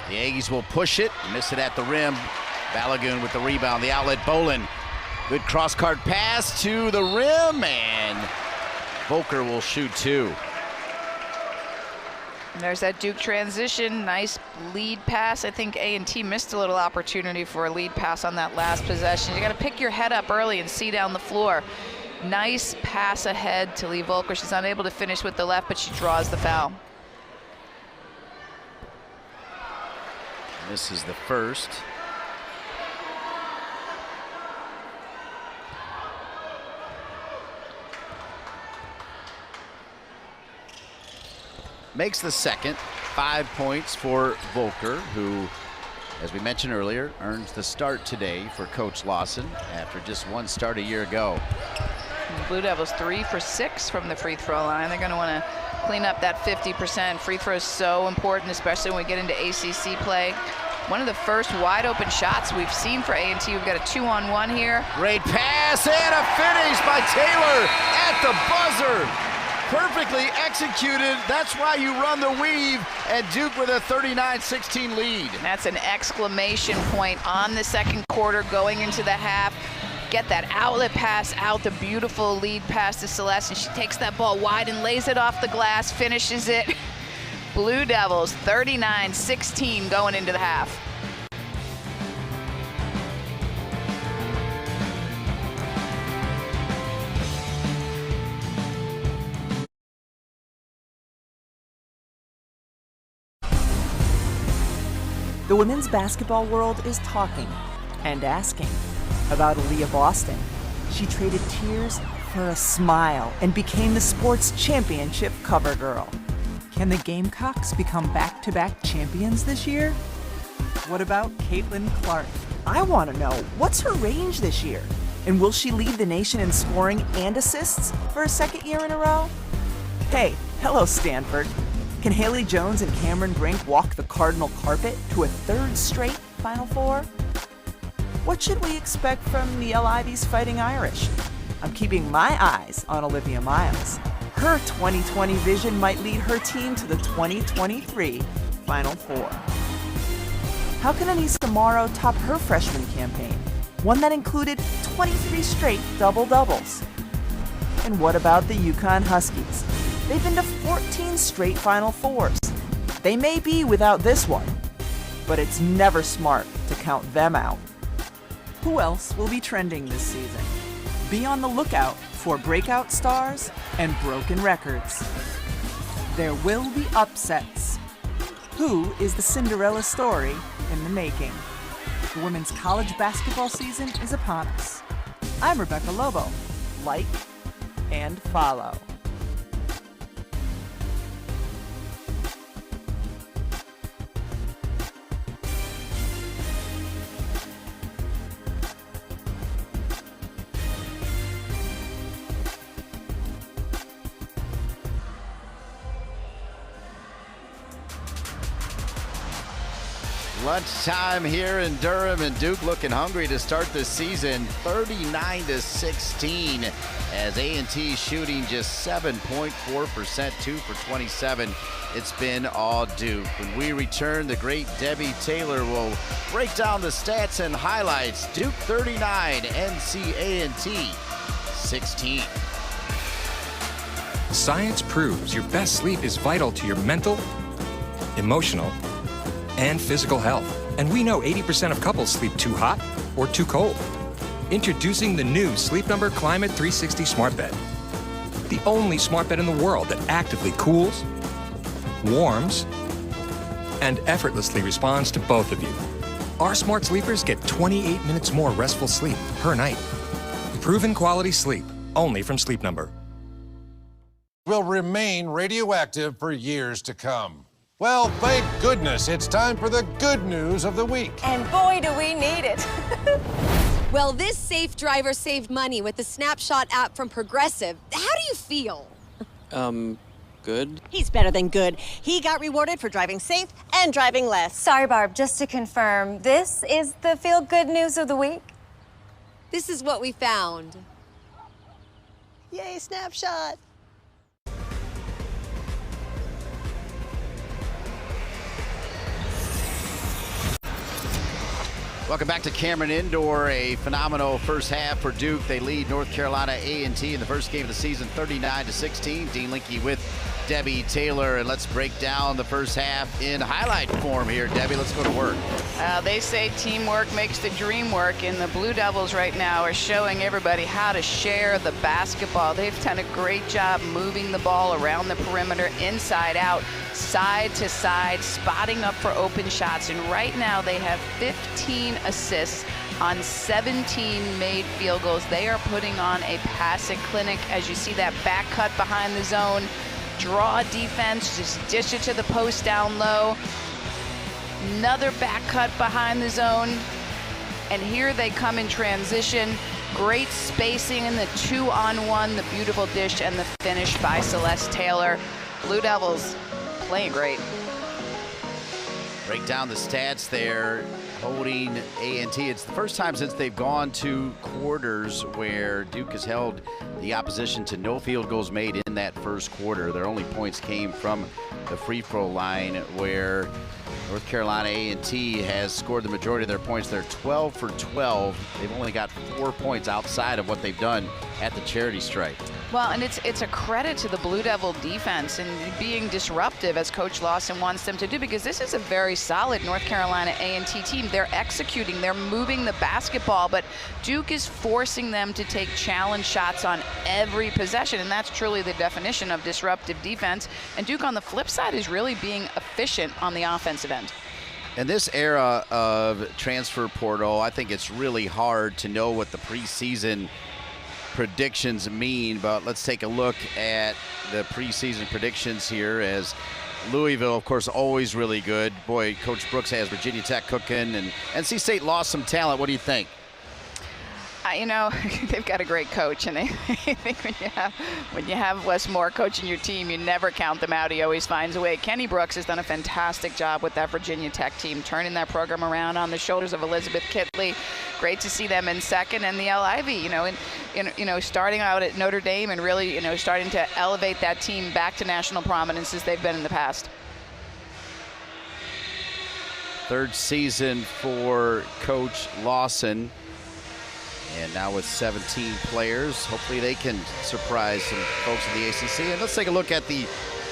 The Aggies will push it, miss it at the rim. Balogun with the rebound, the outlet, Bolin. Good cross-court pass to the rim, and Volker will shoot two. And there's that Duke transition, nice lead pass. I think A&T missed a little opportunity for a lead pass on that last possession. You gotta pick your head up early and see down the floor. Nice pass ahead to Lee Volker. She's unable to finish with the left, but she draws the foul. This is the first. Makes the second. 5 points for Volker, who, as we mentioned earlier, earns the start today for Coach Lawson after just one start a year ago. And the Blue Devils 3 for 6 from the free throw line. They're going to want to clean up that 50%. Free throw is so important, especially when we get into ACC play. One of the first wide open shots we've seen for A&T. We've got a 2-on-1 here. Great pass and a finish by Taylor at the buzzer. Perfectly executed. That's why you run the weave, and Duke with a 39-16 lead. That's an exclamation point on the second quarter going into the half. Get that outlet pass out, the beautiful lead pass to Celeste, and she takes that ball wide and lays it off the glass, finishes it. Blue Devils 39-16 going into the half. The women's basketball world is talking and asking about Aaliyah Boston. She traded tears for a smile and became the sports championship cover girl. Can the Gamecocks become back-to-back champions this year? What about Caitlin Clark? I want to know, what's her range this year? And will she lead the nation in scoring and assists for a second year in a row? Hey, hello Stanford. Can Haley Jones and Cameron Brink walk the Cardinal carpet to a third straight Final Four? What should we expect from the Ivy's Fighting Irish? I'm keeping my eyes on Olivia Miles. Her 2020 vision might lead her team to the 2023 Final Four. How can Anissa Morrow top her freshman campaign, one that included 23 straight double-doubles? And what about the UConn Huskies? They've been to 14 straight Final Fours. They may be without this one, but it's never smart to count them out. Who else will be trending this season? Be on the lookout for breakout stars and broken records. There will be upsets. Who is the Cinderella story in the making? The women's college basketball season is upon us. I'm Rebecca Lobo. Like and follow. Lunchtime here in Durham, and Duke looking hungry to start the season. 39-16 as A&T shooting just 7.4%, 2 for 27. It's been all Duke. When we return, the great Debbie Taylor will break down the stats and highlights. Duke 39, NC A&T 16. Science proves your best sleep is vital to your mental, emotional, and physical health. And we know 80% of couples sleep too hot or too cold. Introducing the new Sleep Number Climate 360 Smart Bed. The only smart bed in the world that actively cools, warms, and effortlessly responds to both of you. Our smart sleepers get 28 minutes more restful sleep per night. Proven quality sleep, only from Sleep Number. Will remain radioactive for years to come. Well, thank goodness it's time for the good news of the week. And boy, do we need it. Well, this safe driver saved money with the Snapshot app from Progressive. How do you feel? Good. good? He's better than good. He got rewarded for driving safe and driving less. Sorry, Barb, just to confirm, this is the feel-good news of the week? This is what we found. Yay, snapshot. Welcome back to Cameron Indoor. A phenomenal first half for Duke. They lead North Carolina A&T in the first game of the season, 39-16. Dean Linke with Debbie Taylor, and let's break down the first half in highlight form here. Debbie, let's go to work. They say teamwork makes the dream work, and the Blue Devils right now are showing everybody how to share the basketball. They've done a great job moving the ball around the perimeter, inside out, side to side, spotting up for open shots, and right now they have 15 assists on 17 made field goals. They are putting on a passing clinic. As you see that back cut behind the zone, draw defense, just dish it to the post down low. Another back cut behind the zone. And here they come in transition. Great spacing in the 2-on-1, the beautiful dish and the finish by Celeste Taylor. Blue Devils playing great. Break down the stats there. Holding A&T. It's the first time since they've gone to quarters where Duke has held the opposition to no field goals made in that first quarter. Their only points came from the free throw line, where North Carolina A&T has scored the majority of their points. They're 12 for 12. They've only got 4 points outside of what they've done at the charity stripe. Well, and it's a credit to the Blue Devil defense and being disruptive, as Coach Lawson wants them to do, because this is a very solid North Carolina A&T team. They're executing, they're moving the basketball, but Duke is forcing them to take challenge shots on every possession, and that's truly the definition of disruptive defense. And Duke, on the flip side, is really being efficient on the offensive end. In this era of transfer portal, I think it's really hard to know what the preseason predictions mean, but let's take a look at the preseason predictions here, as Louisville, of course, always really good. Boy, Coach Brooks has Virginia Tech cooking, and NC State lost some talent. What do you think? You know, they've got a great coach, and I think when you have Wes Moore coaching your team, you never count them out. He always finds a way. Kenny Brooks has done a fantastic job with that Virginia Tech team, turning that program around on the shoulders of Elizabeth Kitley. Great to see them in second, and the Ivy, starting out at Notre Dame and really, starting to elevate that team back to national prominence as they've been in the past. Third season for Coach Lawson. And now with 17 players, hopefully they can surprise some folks in the ACC. And let's take a look at the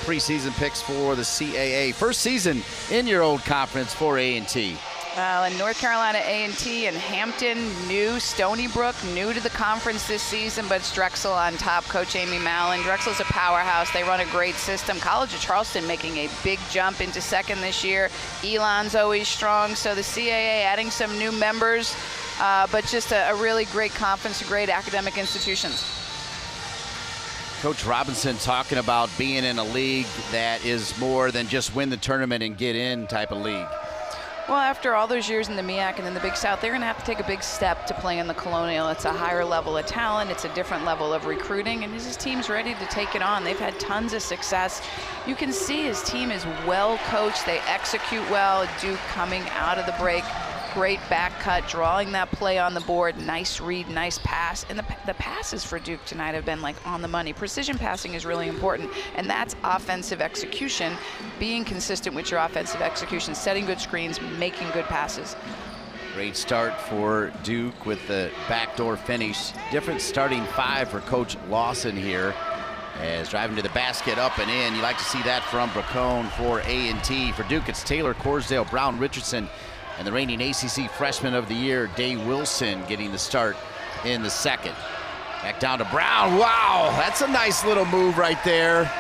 preseason picks for the CAA. First season in your old conference for A&T. Well, and North Carolina A&T and Hampton, new. Stony Brook, new to the conference this season, but it's Drexel on top. Coach Amy Mallon. Drexel's a powerhouse. They run a great system. College of Charleston making a big jump into second this year. Elon's always strong. So the CAA adding some new members. But just a really great conference, great academic institutions. Coach Robinson talking about being in a league that is more than just win the tournament and get in type of league. Well, after all those years in the MEAC and in the Big South, they're going to have to take a big step to play in the Colonial. It's a higher level of talent. It's a different level of recruiting, and his team's ready to take it on. They've had tons of success. You can see his team is well coached. They execute well. Duke coming out of the break. Great back cut, drawing that play on the board. Nice read, nice pass. And the passes for Duke tonight have been like on the money. Precision passing is really important, and that's offensive execution, being consistent with your offensive execution, setting good screens, making good passes. Great start for Duke with the backdoor finish. Different starting five for Coach Lawson here. As driving to the basket, up and in. You like to see that from Bracone for A&T. For Duke, it's Taylor, Corsdale, Brown, Richardson, and the reigning ACC Freshman of the Year, Day Wilson, getting the start in the second. Back down to Brown. Wow, that's a nice little move right there.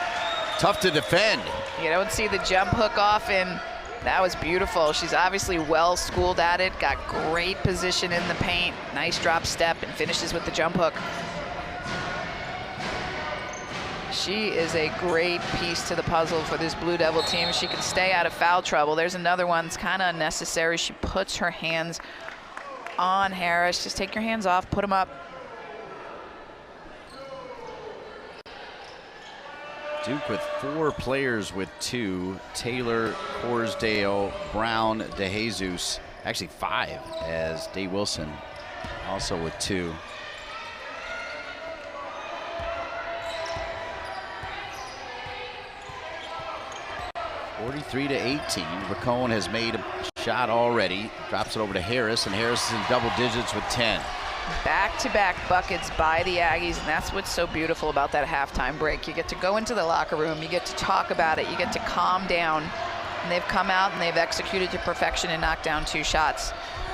Tough to defend. You don't see the jump hook often. That was beautiful. She's obviously well schooled at it, got great position in the paint, nice drop step, and finishes with the jump hook. She is a great piece to the puzzle for this Blue Devil team. She can stay out of foul trouble. There's another one that's kind of unnecessary. She puts her hands on Harris. Just take your hands off, put them up. Duke with 4 players with 2. Taylor, Horsdale, Brown, DeJesus. Actually 5, as Day Wilson also with 2. (43-18). Racone has made a shot already. Drops it over to Harris, and Harris is in double digits with 10. Back-to-back buckets by the Aggies, and that's what's so beautiful about that halftime break. You get to go into the locker room, you get to talk about it, you get to calm down, and they've come out and they've executed to perfection and knocked down 2 shots.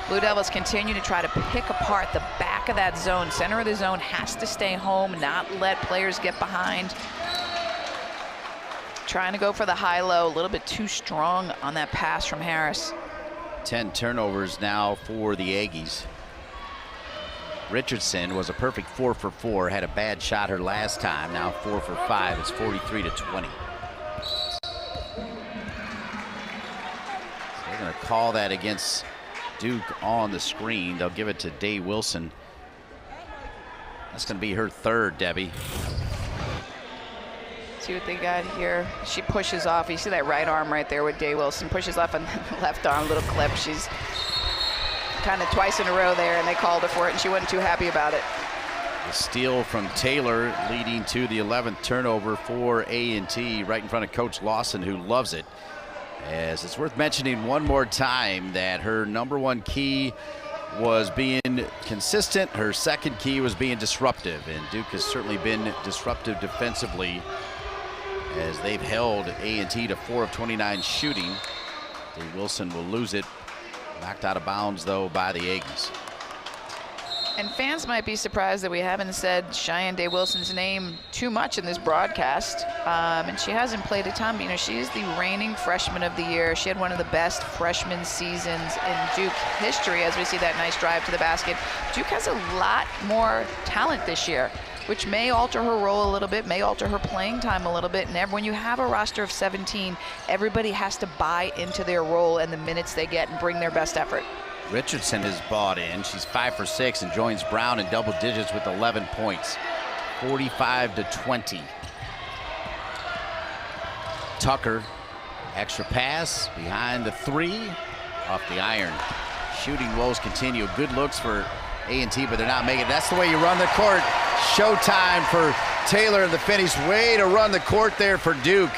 Blue Devils continue to try to pick apart the back of that zone. Center of the zone has to stay home, not let players get behind. Trying to go for the high-low, a little bit too strong on that pass from Harris. 10 turnovers now for the Aggies. Richardson was a perfect 4 for 4, had a bad shot her last time, now 4 for 5. It's 43-20. They're going to call that against Duke on the screen. They'll give it to Day Wilson. That's going to be her 3rd, Debbie. See what they got here. She pushes off. You see that right arm right there with Day Wilson. Pushes off on the left arm, little clip. She's kind of twice in a row there, and they called her for it, and she wasn't too happy about it. The steal from Taylor leading to the 11th turnover for A&T, right in front of Coach Lawson, who loves it. As it's worth mentioning one more time that her #1 key was being consistent. Her 2nd key was being disruptive, and Duke has certainly been disruptive defensively as they've held A&T to 4 of 29 shooting. Day Wilson will lose it. Knocked out of bounds, though, by the Aggies. And fans might be surprised that we haven't said Cheyenne Day Wilson's name too much in this broadcast. And she hasn't played a ton, but, you know, she is the reigning freshman of the year. She had one of the best freshman seasons in Duke history, as we see that nice drive to the basket. Duke has a lot more talent this year, which may alter her role a little bit, may alter her playing time a little bit. And when you have a roster of 17, everybody has to buy into their role and the minutes they get and bring their best effort. Richardson has bought in. She's 5 for 6 and joins Brown in double digits with 11 points. 45-20. Tucker, extra pass behind the 3, off the iron. Shooting woes continue. Good looks for A&T, but they're not making it. That's the way you run the court. Showtime for Taylor in the finish. Way to run the court there for Duke.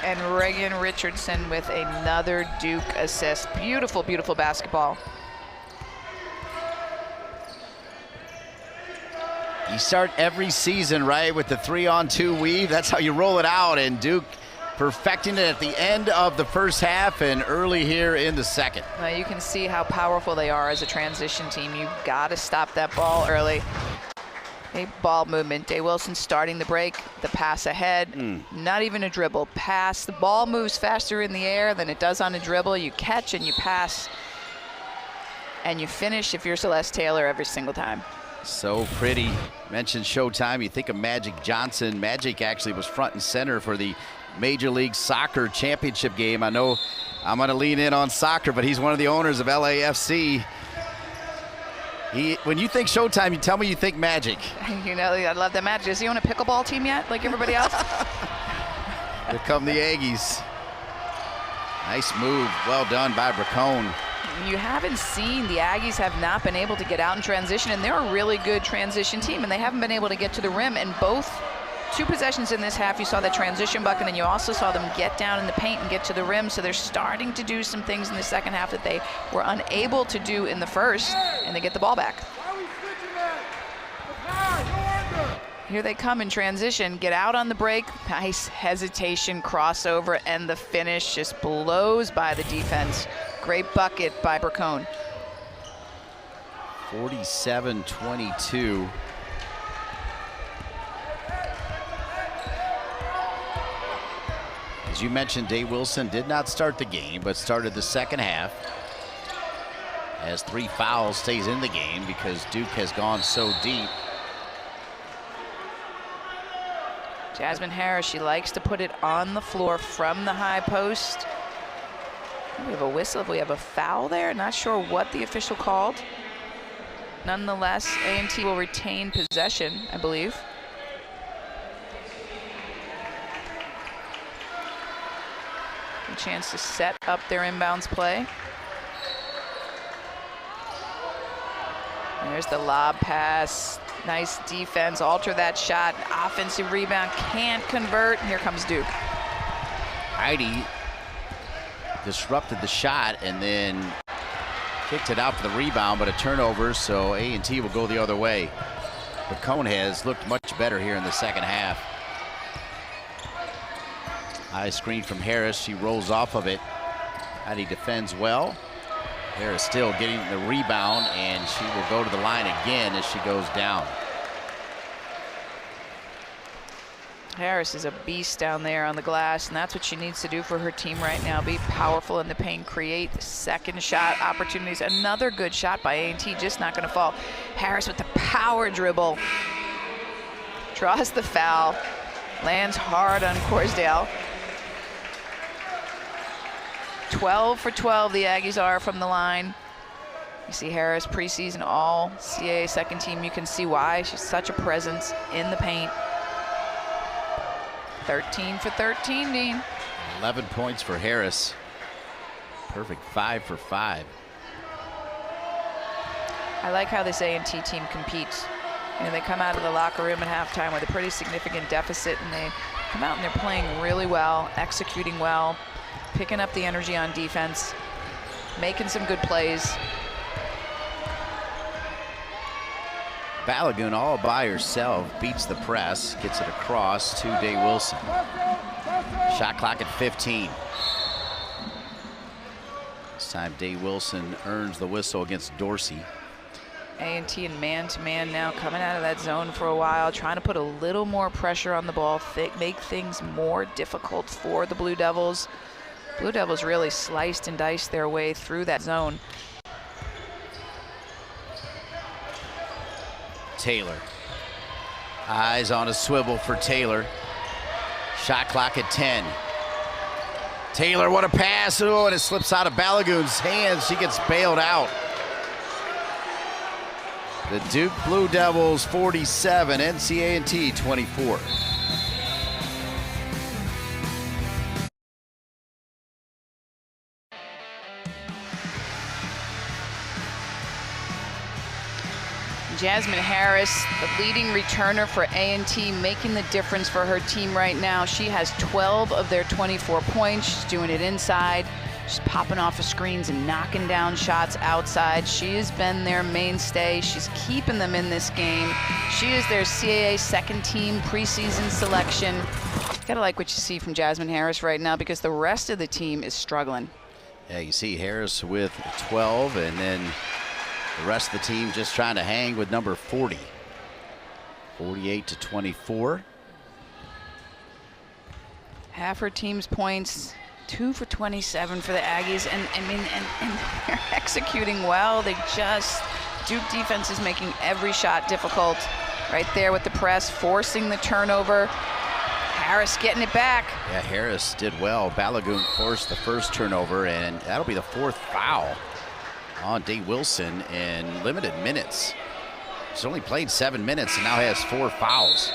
And Reagan Richardson with another Duke assist. Beautiful, beautiful basketball. You start every season, right, with the 3-on-2 weave. That's how you roll it out, and Duke perfecting it at the end of the first half and early here in the second. Now you can see how powerful they are as a transition team. You've got to stop that ball early. A ball movement. Day Wilson starting the break. The pass ahead. Not even a dribble. Pass. The ball moves faster in the air than it does on a dribble. You catch and you pass. And you finish, if you're Celeste Taylor, every single time. So pretty. Mentioned Showtime. You think of Magic Johnson. Magic actually was front and center for the Major League Soccer championship game. I know I'm going to lean in on soccer, but he's one of the owners of LAFC. When you think Showtime, you tell me you think Magic. You know, I love that Magic. Does he own a pickleball team yet, like everybody else? Here come the Aggies. Nice move. Well done by Racone. You haven't seen the Aggies have not been able to get out in transition, and they're a really good transition team, and they haven't been able to get to the rim. And both 2 possessions in this half, you saw that transition bucket, and you also saw them get down in the paint and get to the rim. So they're starting to do some things in the second half that they were unable to do in the first, and they get the ball back. Here they come in transition, get out on the break. Nice hesitation, crossover, and the finish just blows by the defense. Great bucket by Racone. 47-22. As you mentioned, Day Wilson did not start the game, but started the second half. Has 3 fouls, stays in the game because Duke has gone so deep. Jazmin HArris, she likes to put it on the floor from the high post. We have a whistle. We have a foul there. Not sure what the official called. Nonetheless, A&T will retain possession, I believe. a chance to set up their inbounds play. There's the lob pass. Nice defense, alter that shot. Offensive rebound, can't convert. Here comes Duke. Heidi disrupted the shot and then kicked it out for the rebound, but a turnover, so A&T will go the other way. But Cone has looked much better here in the second half. High screen from Harris. She rolls off of it. Heidi defends well. Harris still getting the rebound, and she will go to the line again as she goes down. Harris is a beast down there on the glass, and that's what she needs to do for her team right now. Be powerful in the paint, create second shot opportunities. Another good shot by A&T, just not going to fall. Harris with the power dribble. Draws the foul. Lands hard on Corsdale. 12 for 12 the Aggies are from the line. You see Harris preseason all CAA second team. You can see why. She's such a presence in the paint. 13 for 13, Dean. 11 points for Harris. Perfect 5 for 5. I like how this A&T team competes. You know, they come out of the locker room at halftime with a pretty significant deficit, and they come out and they're playing really well, executing well, picking up the energy on defense, making some good plays. Balagoon all by herself beats the press, gets it across to Day Wilson. Shot clock at 15. This time Day Wilson earns the whistle against Dorsey. A&T in man-to-man now, coming out of that zone for a while, trying to put a little more pressure on the ball, make things more difficult for the Blue Devils. Blue Devils really sliced and diced their way through that zone. Taylor. Eyes on a swivel for Taylor. Shot clock at 10. Taylor, what a pass. Oh, and it slips out of Balagoon's hands. She gets bailed out. The Duke Blue Devils 47, NC A&T 24. Jazmin HArris, the leading returner for A&T, making the difference for her team right now. She has 12 of their 24 points. She's doing it inside. She's popping off of screens and knocking down shots outside. She has been their mainstay. She's keeping them in this game. She is their CAA second team preseason selection. Gotta like what you see from Jazmin HArris right now, because the rest of the team is struggling. Yeah, you see Harris with 12, and then the rest of the team just trying to hang with number 40. 48 to 24. Half her team's points, 2 for 27 for the Aggies, and they're executing well. Duke defense is making every shot difficult. Right there with the press, forcing the turnover. Harris getting it back. Yeah, Harris did well. Balagoon forced the first turnover, and that'll be the fourth foul on Day Wilson in limited minutes. She's only played 7 minutes and now has 4 fouls.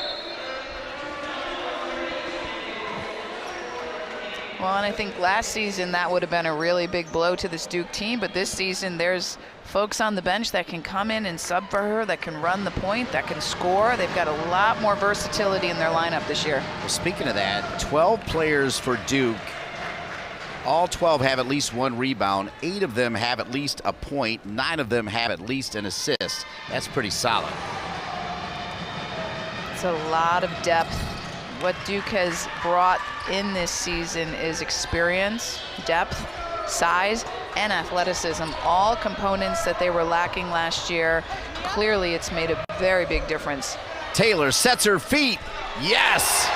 Well, and I think last season that would have been a really big blow to this Duke team, but this season there's folks on the bench that can come in and sub for her, that can run the point, that can score. They've got a lot more versatility in their lineup this year. Well, speaking of that, 12 players for Duke. All 12 have at least 1 rebound. 8 of them have at least a point. 9 of them have at least an assist. That's pretty solid. It's a lot of depth. What Duke has brought in this season is experience, depth, size, and athleticism. All components that they were lacking last year. Clearly, it's made a very big difference. Taylor sets her feet. Yes!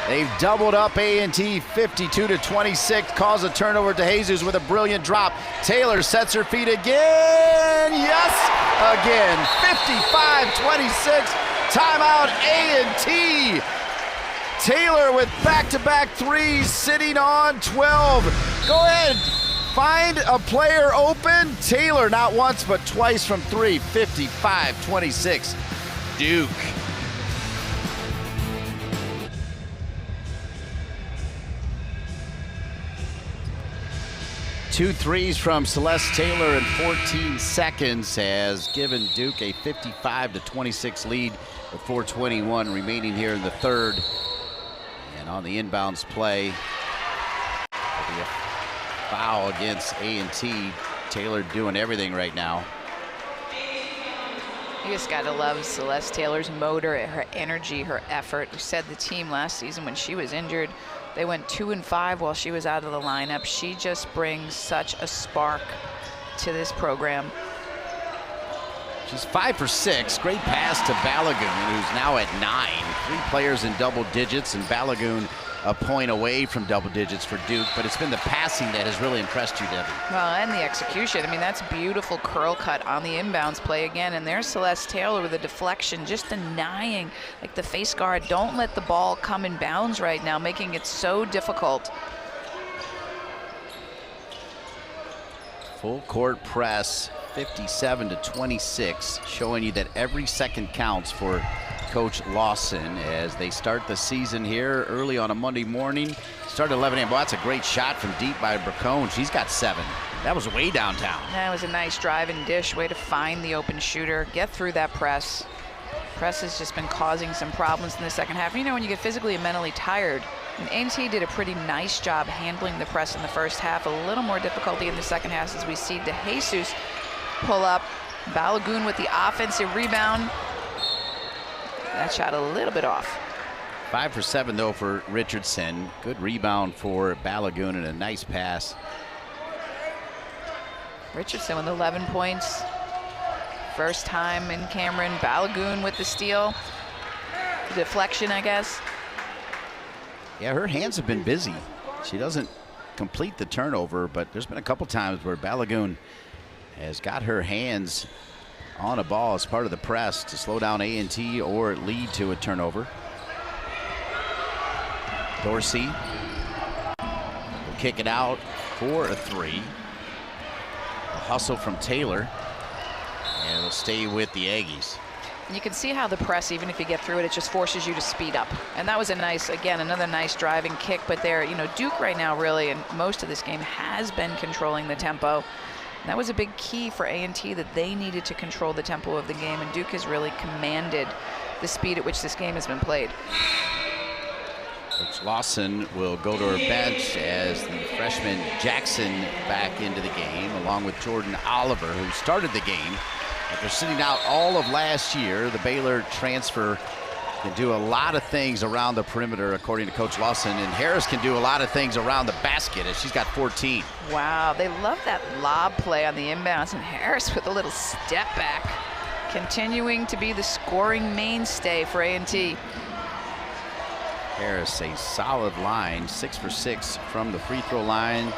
They've doubled up A&T 52 to 26, cause a turnover to Jesus with a brilliant drop. Taylor sets her feet again. Yes, again. 55-26. Timeout A&T. Taylor with back-to-back threes, sitting on 12. Go ahead, find a player open. Taylor not once but twice from 3. 55-26. Duke. 2 threes from Celeste Taylor in 14 seconds has given Duke a 55-26 lead with 4:21 remaining here in the third. And on the inbounds play, there'll be a foul against A&T. Taylor doing everything right now. You just gotta love Celeste Taylor's motor, her energy, her effort. We said the team last season when she was injured, they went 2-5 while she was out of the lineup. She just brings such a spark to this program. She's 5 for 6. Great pass to Balagoon, who's now at 9. 3 players in double digits, and Balagoon a point away from double digits for Duke, but it's been the passing that has really impressed you, Debbie. Well, and the execution. I mean, that's beautiful curl cut on the inbounds play again, and there's Celeste Taylor with a deflection, just denying, like the face guard, don't let the ball come in bounds right now, making it so difficult. Full court press, 57-26, showing you that every second counts for Coach Lawson as they start the season here early on a Monday morning. Start at 11 a.m. Well, that's a great shot from deep by Bracone. She's got 7. That was way downtown. That was a nice drive and dish, way to find the open shooter, get through that press. Press has just been causing some problems in the second half. You know, when you get physically and mentally tired, and A&T did a pretty nice job handling the press in the first half. A little more difficulty in the second half as we see DeJesus pull up. Balagoon with the offensive rebound. That shot a little bit off. 5 for 7 though for Richardson. Good rebound for Balagoon and a nice pass. Richardson with 11 points. First time in Cameron. Balagoon with the steal. Deflection, I guess. Yeah, her hands have been busy. She doesn't complete the turnover, but there's been a couple times where Balagoon has got her hands on a ball as part of the press to slow down A&T or lead to a turnover. Dorsey will kick it out for a 3. A hustle from Taylor, and it'll stay with the Aggies. You can see how the press, even if you get through it, it just forces you to speed up. And that was a nice, again, another nice driving kick. But there, you know, Duke right now really, and most of this game, has been controlling the tempo. And that was a big key for A&T, that they needed to control the tempo of the game. And Duke has really commanded the speed at which this game has been played. Coach Lawson will go to her bench as the freshman Jackson back into the game, along with Jordan Oliver, who started the game. After sitting out all of last year, the Baylor transfer can do a lot of things around the perimeter, according to Coach Lawson, and Harris can do a lot of things around the basket, as she's got 14. Wow, they love that lob play on the inbounds, and Harris with a little step back, continuing to be the scoring mainstay for A&T. Harris, a solid line, 6 for 6 from the free throw line.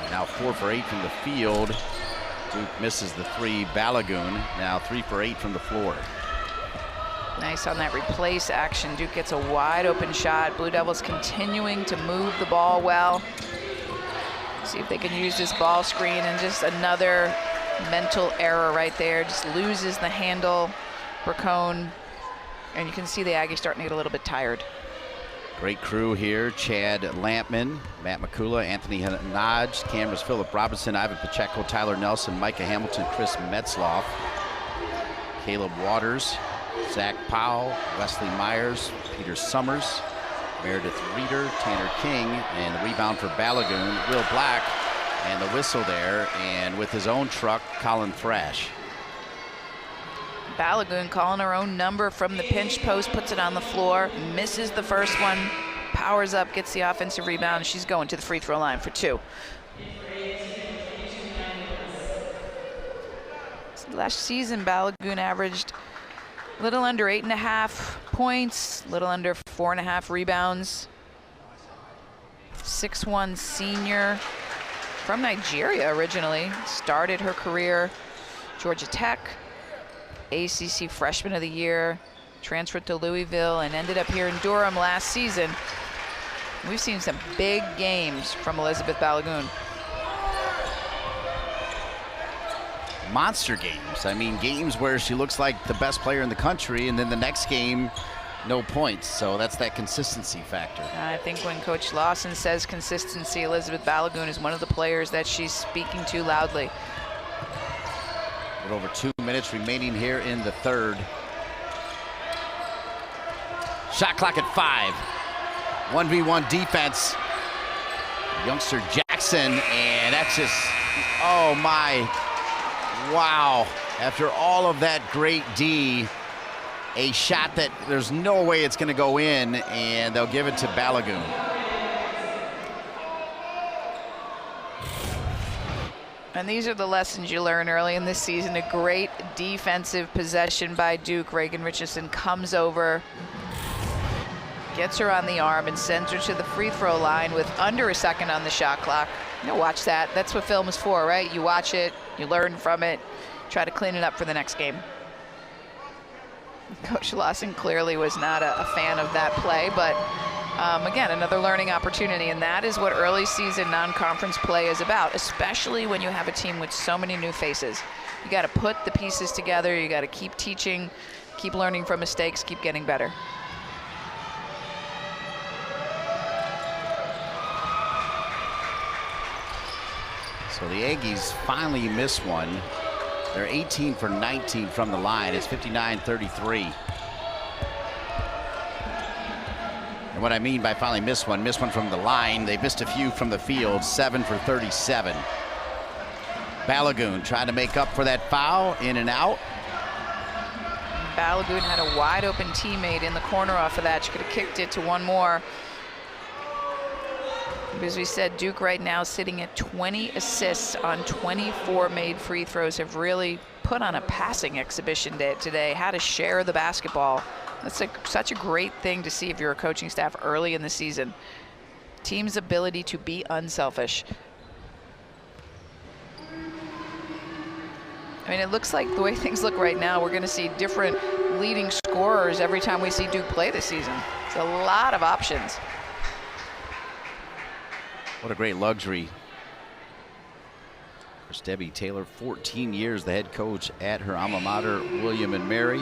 And now 4 for 8 from the field. Duke misses the 3. Balagoon now 3 for 8 from the floor. Nice on that replace action. Duke gets a wide open shot. Blue Devils continuing to move the ball well. See if they can use this ball screen, and just another mental error right there. Just loses the handle. Bracone. And you can see the Aggies starting to get a little bit tired. Great crew here. Chad Lampman, Matt McCullough, Anthony Hodge, cameras Philip Robinson, Ivan Pacheco, Tyler Nelson, Micah Hamilton, Chris Metzloff, Caleb Waters, Zach Powell, Wesley Myers, Peter Summers, Meredith Reeder, Tanner King, and the rebound for Balagoon, Will Black, and the whistle there, and with his own truck, Colin Thrash. Balagoon calling her own number from the pinch post, puts it on the floor, misses the first one, powers up, gets the offensive rebound. She's going to the free throw line for 2. Last season, Balagoon averaged a little under 8.5 points, a little under 4.5 rebounds. 6'1" senior from Nigeria originally, started her career Georgia Tech. ACC Freshman of the Year, transferred to Louisville, and ended up here in Durham last season. We've seen some big games from Elizabeth Balagoon. Monster games. I mean, games where she looks like the best player in the country, and then the next game, no points. So that's that consistency factor. I think when Coach Lawson says consistency, Elizabeth Balagoon is one of the players that she's speaking to loudly. A little over 2 minutes remaining here in the third. Shot clock at 5. 1v1 defense. Youngster Jackson, and that's just, oh my, wow. After all of that great D, a shot that there's no way it's going to go in, and they'll give it to Balagoon. And these are the lessons you learn early in this season. A great defensive possession by Duke. Reagan Richardson comes over, gets her on the arm, and sends her to the free throw line with under a second on the shot clock. You know, watch that. That's what film is for, right? You watch it, you learn from it, try to clean it up for the next game. Coach Lawson clearly was not a fan of that play, but again, another learning opportunity, and that is what early season non-conference play is about, especially when you have a team with so many new faces. You got to put the pieces together, you got to keep teaching, keep learning from mistakes, keep getting better. So the Aggies finally miss one. They're 18 for 19 from the line. It's 59-33. And what I mean by finally miss one from the line, they missed a few from the field, 7 for 37. Balagoon trying to make up for that foul, in and out. Balagoon had a wide open teammate in the corner off of that. She could have kicked it to one more. As we said, Duke right now sitting at 20 assists on 24 made free throws, have really put on a passing exhibition today, had a share of the basketball. That's such a great thing to see if you're a coaching staff early in the season. Team's ability to be unselfish. I mean, it looks like the way things look right now, we're going to see different leading scorers every time we see Duke play this season. It's a lot of options. What a great luxury. Of course, Debbie Taylor, 14 years the head coach at her alma mater, William and Mary.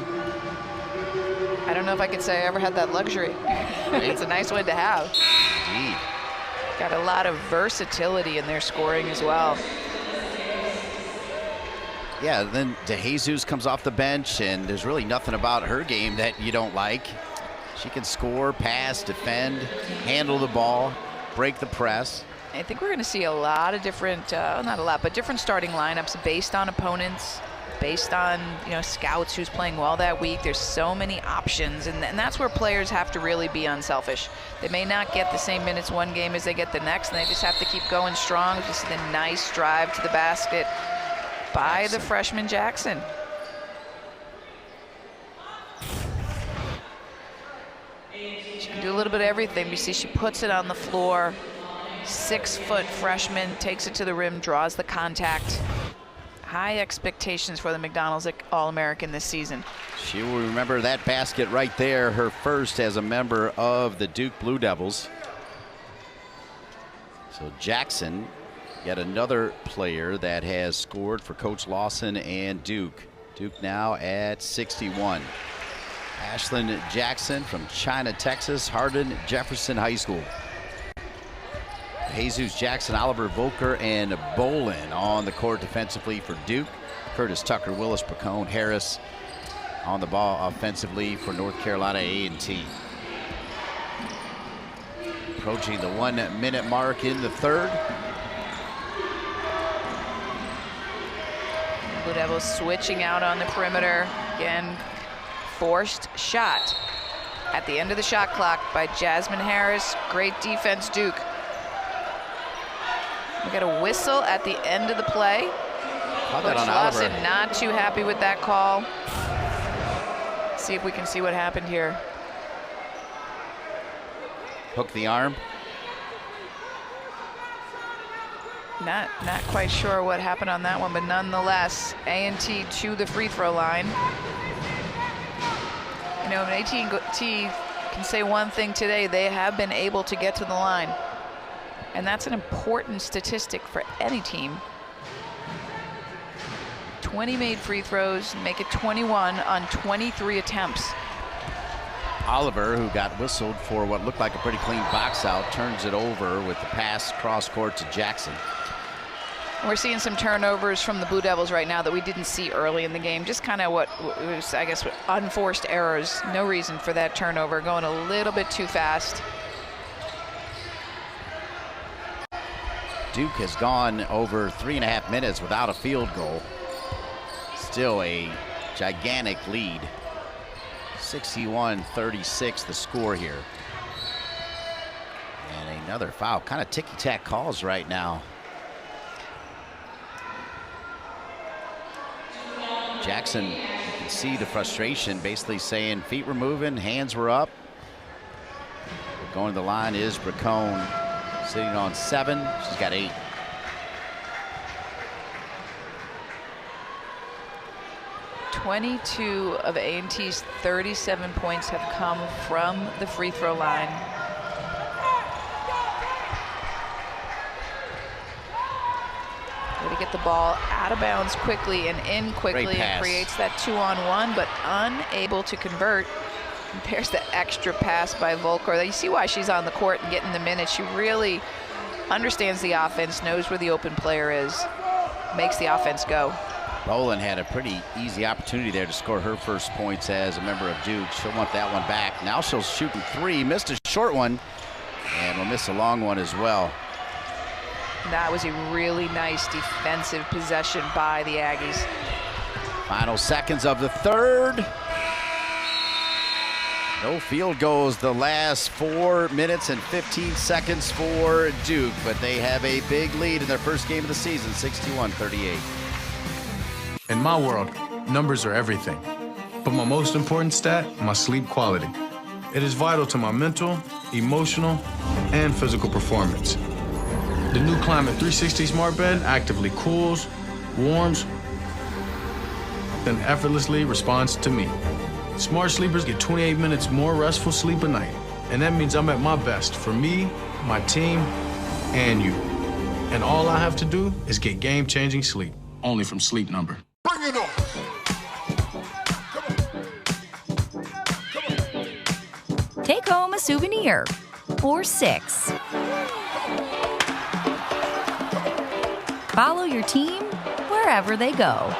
I don't know if I could say I ever had that luxury. It's a nice one to have. Indeed. Got a lot of versatility in their scoring as well. Yeah, then DeJesus comes off the bench, and there's really nothing about her game that you don't like. She can score, pass, defend, handle the ball, break the press. I think we're going to see a lot of different, not a lot, but different starting lineups based on opponents, based on, you know, scouts who's playing well that week. There's so many options, and that's where players have to really be unselfish. They may not get the same minutes one game as they get the next, and they just have to keep going strong. Just a nice drive to the basket by the freshman Jackson. She can do a little bit of everything. You see she puts it on the floor. 6-foot freshman, takes it to the rim, draws the contact. High expectations for the McDonald's All-American this season. She will remember that basket right there, her first as a member of the Duke Blue Devils. So Jackson, yet another player that has scored for Coach Lawson and Duke. Duke now at 61. Ashlyn Jackson from China, Texas, Hardin Jefferson High School. Jesus Jackson, Oliver Volker, and Bolin on the court defensively for Duke. Curtis Tucker, Willis Pacone, Harris on the ball offensively for North Carolina A&T. Approaching the 1 minute mark in the third. Blue Devils switching out on the perimeter. Again, forced shot at the end of the shot clock by Jazmin HArris. Great defense, Duke. We got a whistle at the end of the play. Coach Lawson not too happy with that call. See if we can see what happened here. Hook the arm. Not quite sure what happened on that one, but nonetheless, A&T to the free throw line. You know, when A&T can say one thing today, they have been able to get to the line. And that's an important statistic for any team. 20 made free throws, make it 21 on 23 attempts. Oliver, who got whistled for what looked like a pretty clean box out, turns it over with the pass cross court to Jackson. We're seeing some turnovers from the Blue Devils right now that we didn't see early in the game. Just kind of what was, I guess, unforced errors. No reason for that turnover, going a little bit too fast. Duke has gone over 3.5 minutes without a field goal. Still a gigantic lead. 61-36 the score here. And another foul. Kind of ticky-tack calls right now. Jackson, you can see the frustration, basically saying feet were moving, hands were up. But going to the line is Bracone, sitting on 7. She's got 8. (22) of A&T's 37 points have come from the free throw line. Way to get the ball out of bounds quickly and in quickly, and creates that 2-on-1, but unable to convert. And there's the extra pass by Volker. You see why she's on the court and getting the minutes. She really understands the offense, knows where the open player is, makes the offense go. Boland had a pretty easy opportunity there to score her first points as a member of Duke. She'll want that one back. Now she'll shoot 3, missed a short one, and will miss a long one as well. That was a really nice defensive possession by the Aggies. Final seconds of the third. No field goals the last 4 minutes and 15 seconds for Duke, but they have a big lead in their first game of the season, 61-38. In my world, numbers are everything. But my most important stat, my sleep quality. It is vital to my mental, emotional, and physical performance. The new Climate 360 Smart Bed actively cools, warms, then effortlessly responds to me. Smart sleepers get 28 minutes more restful sleep a night. And that means I'm at my best for me, my team, and you. And all I have to do is get game-changing sleep, only from Sleep Number. Bring it on! Take home a souvenir or 6. Follow your team wherever they go.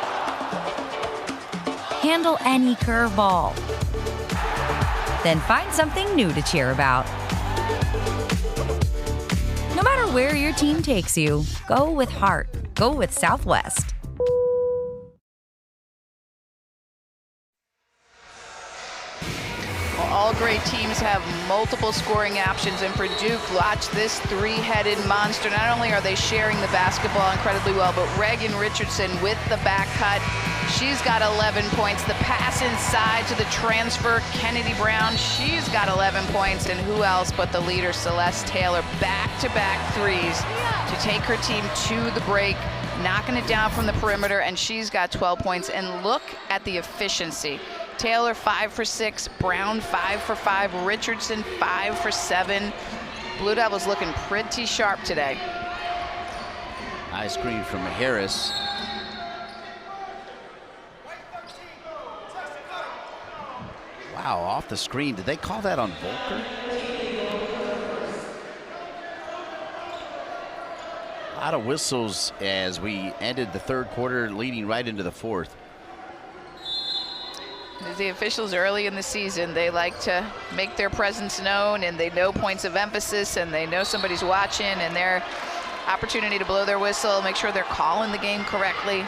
Handle any curveball. Then find something new to cheer about. No matter where your team takes you, go with heart. Go with Southwest. All great teams have multiple scoring options, and for Duke, watch this 3-headed monster. Not only are they sharing the basketball incredibly well, but Reagan Richardson with the back cut. She's got 11 points. The pass inside to the transfer, Kennedy Brown. She's got 11 points, and who else but the leader, Celeste Taylor. Back-to-back threes to take her team to the break, knocking it down from the perimeter, and she's got 12 points. And look at the efficiency. Taylor 5 for 6, Brown 5 for 5, Richardson 5 for 7. Blue Devils looking pretty sharp today. Nice screen from Harris. Wow, off the screen. Did they call that on Volker? A lot of whistles as we ended the third quarter, leading right into the fourth. The officials early in the season, they like to make their presence known, and they know points of emphasis, and they know somebody's watching, and their opportunity to blow their whistle, make sure they're calling the game correctly.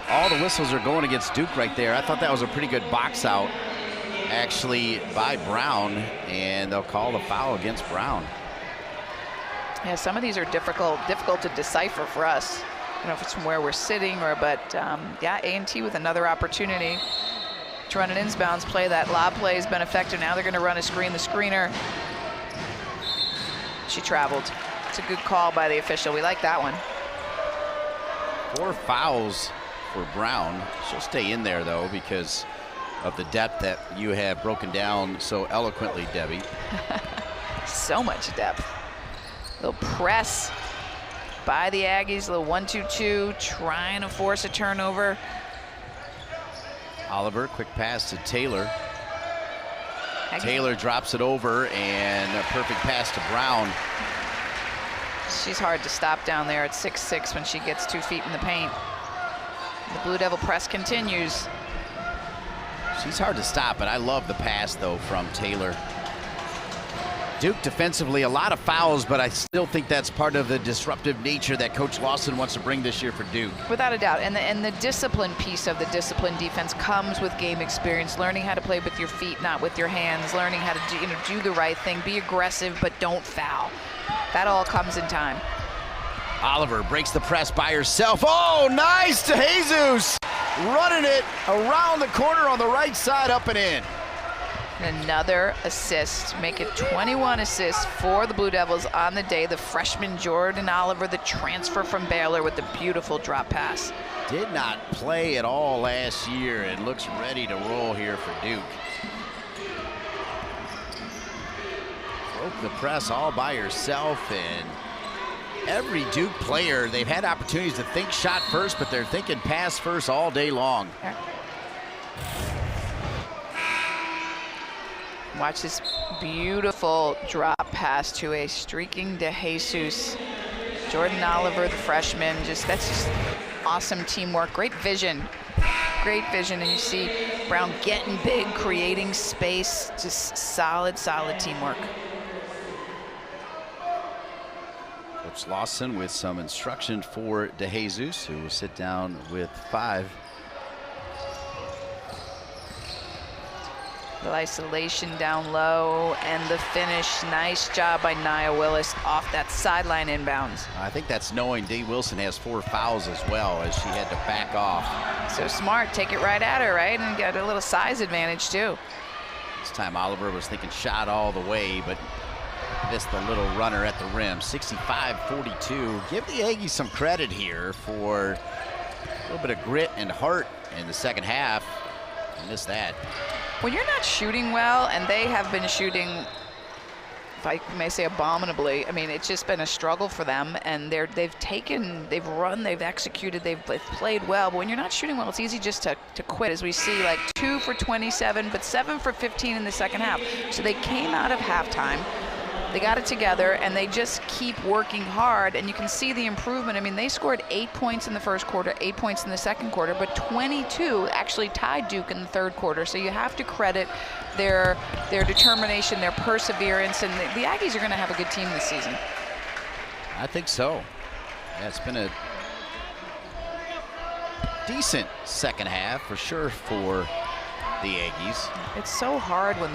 All the whistles are going against Duke right there. I thought that was a pretty good box out, actually, by Brown, and they'll call the foul against Brown. Yeah, some of these are difficult to decipher for us. I don't know if it's from where we're sitting, but yeah, A&T with another opportunity to run an inbounds play. That lob play has been effective. Now they're going to run a screen. The screener, she traveled. It's a good call by the official. We like that one. 4 fouls for Brown. She'll stay in there, though, because of the depth that you have broken down so eloquently, Debbie. So much depth. Little press by the Aggies, a little 1-2-2, trying to force a turnover. Oliver, quick pass to Taylor. Taylor drops it over, and a perfect pass to Brown. She's hard to stop down there at 6'6" when she gets 2 feet in the paint. The Blue Devil press continues. She's hard to stop, but I love the pass, though, from Taylor. Duke defensively, a lot of fouls, but I still think that's part of the disruptive nature that Coach Lawson wants to bring this year for Duke. Without a doubt, and the discipline piece of the discipline defense comes with game experience, learning how to play with your feet, not with your hands, learning how to do the right thing, be aggressive, but don't foul. That all comes in time. Oliver breaks the press by herself. Oh, nice to Jesus. Running it around the corner on the right side, up and in. Another assist, make it 21 assists for the Blue Devils on the day. The freshman Jordan Oliver, the transfer from Baylor, with the beautiful drop pass. Did not play at all last year and looks ready to roll here for Duke. Broke the press all by herself, and every Duke player, they've had opportunities to think shot first, but they're thinking pass first all day long. Watch this beautiful drop pass to a streaking De Jesus. Jordan Oliver, the freshman, that's just awesome teamwork. Great vision, and you see Brown getting big, creating space, just solid teamwork. Coach Lawson with some instruction for De Jesus, who will sit down with 5. Isolation down low, and the finish. Nice job by Nia Willis off that sideline inbounds. I think that's knowing Dee Wilson has 4 fouls as well, as she had to back off. So smart, take it right at her, right? And got a little size advantage too. This time Oliver was thinking shot all the way, but missed the little runner at the rim. 65-42. Give the Aggies some credit here for a little bit of grit and heart in the second half. Missed that. When you're not shooting well, and they have been shooting, if I may say, abominably, I mean, it's just been a struggle for them, and they've run, they've executed, they've played well, but when you're not shooting well, it's easy just to quit, as we see, like 2 for 27, but 7 for 15 in the second half. So they came out of halftime, they got it together, and they just keep working hard, and you can see the improvement. I mean, they scored 8 points in the first quarter, 8 points in the second quarter, but 22 actually tied Duke in the third quarter. So you have to credit their determination, their perseverance, and the Aggies are going to have a good team this season. I think so. Yeah, it's been a decent second half for sure for the Aggies. It's so hard when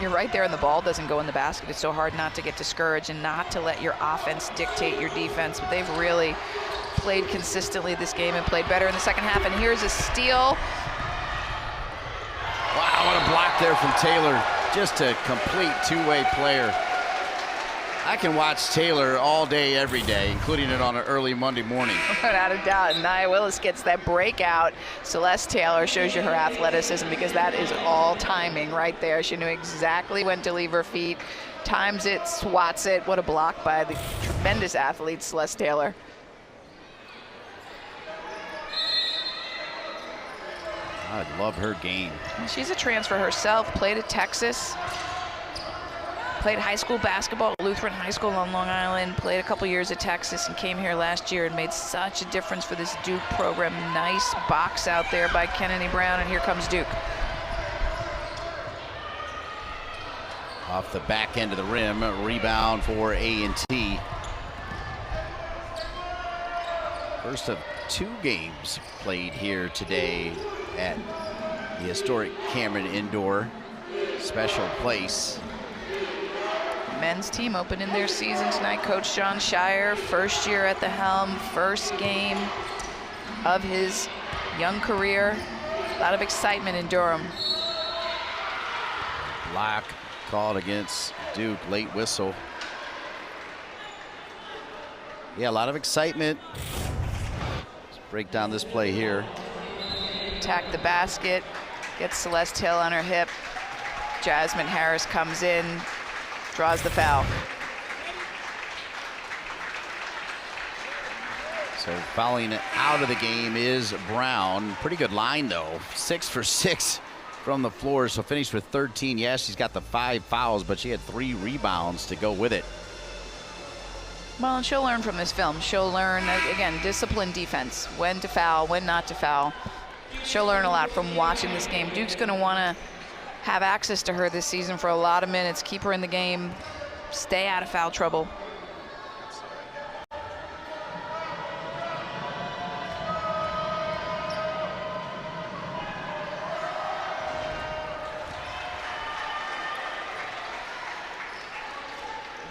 you're right there and the ball doesn't go in the basket. It's so hard not to get discouraged and not to let your offense dictate your defense. But they've really played consistently this game and played better in the second half. And here's a steal. Wow, what a block there from Taylor. Just a complete two-way player. I can watch Taylor all day, every day, including it on an early Monday morning. Without a doubt. And Nia Willis gets that breakout. Celeste Taylor shows you her athleticism, because that is all timing right there. She knew exactly when to leave her feet, times it, swats it. What a block by the tremendous athlete, Celeste Taylor. I love her game. She's a transfer herself, played at Texas. Played high school basketball at Lutheran High School on Long Island, played a couple years at Texas, and came here last year and made such a difference for this Duke program. Nice box out there by Kennedy Brown, and here comes Duke. Off the back end of the rim, rebound for A&T. First of 2 games played here today at the historic Cameron Indoor. Special place. Men's team opening their season tonight. Coach John Shire, first year at the helm, first game of his young career. A lot of excitement in Durham. Block called against Duke, late whistle. Yeah, a lot of excitement. Let's break down this play here. Attack the basket, gets Celeste Hill on her hip. Jazmin HArris comes in, draws the foul. So fouling out of the game is Brown. Pretty good line, though. 6 for 6 from the floor, so finished with 13. Yes, she's got the 5 fouls, but she had 3 rebounds to go with it. Well, and she'll learn from this film. She'll learn, again, disciplined defense, when to foul, when not to foul. She'll learn a lot from watching this game. Duke's going to want to have access to her this season for a lot of minutes, keep her in the game, stay out of foul trouble.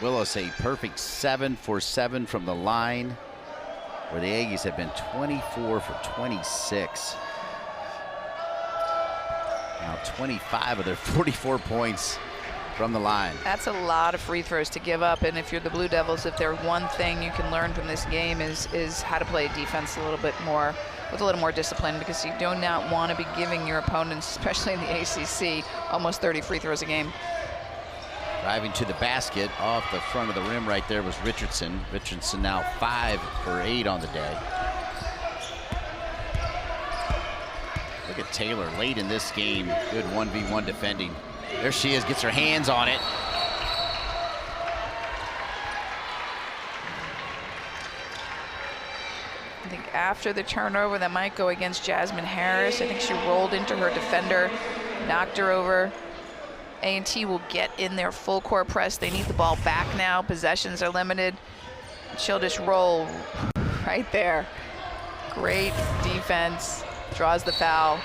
Willis a perfect 7 for 7 from the line, where the Aggies have been 24 for 26. Now 25 of their 44 points from the line. That's a lot of free throws to give up, and if you're the Blue Devils, if there's one thing you can learn from this game is how to play defense a little bit more, with a little more discipline, because you do not want to be giving your opponents, especially in the ACC, almost 30 free throws a game. Driving to the basket off the front of the rim right there was Richardson. Richardson now 5 for 8 on the day. Look at Taylor late in this game. Good 1v1 defending. There she is, gets her hands on it. I think after the turnover that might go against Jazmin HArris, I think she rolled into her defender, knocked her over. A&T will get in their full court press. They need the ball back now. Possessions are limited. She'll just roll right there. Great defense. Draws the foul.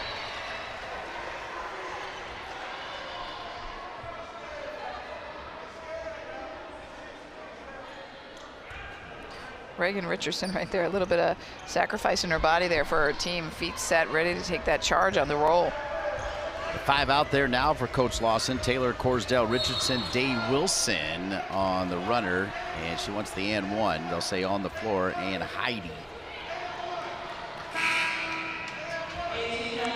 Reagan Richardson right there. A little bit of sacrifice in her body there for her team. Feet set, ready to take that charge on the roll. The 5 out there now for Coach Lawson. Taylor, Corsdale, Richardson, Day Wilson on the runner, and she wants the and 1. They'll say on the floor, and Heidi.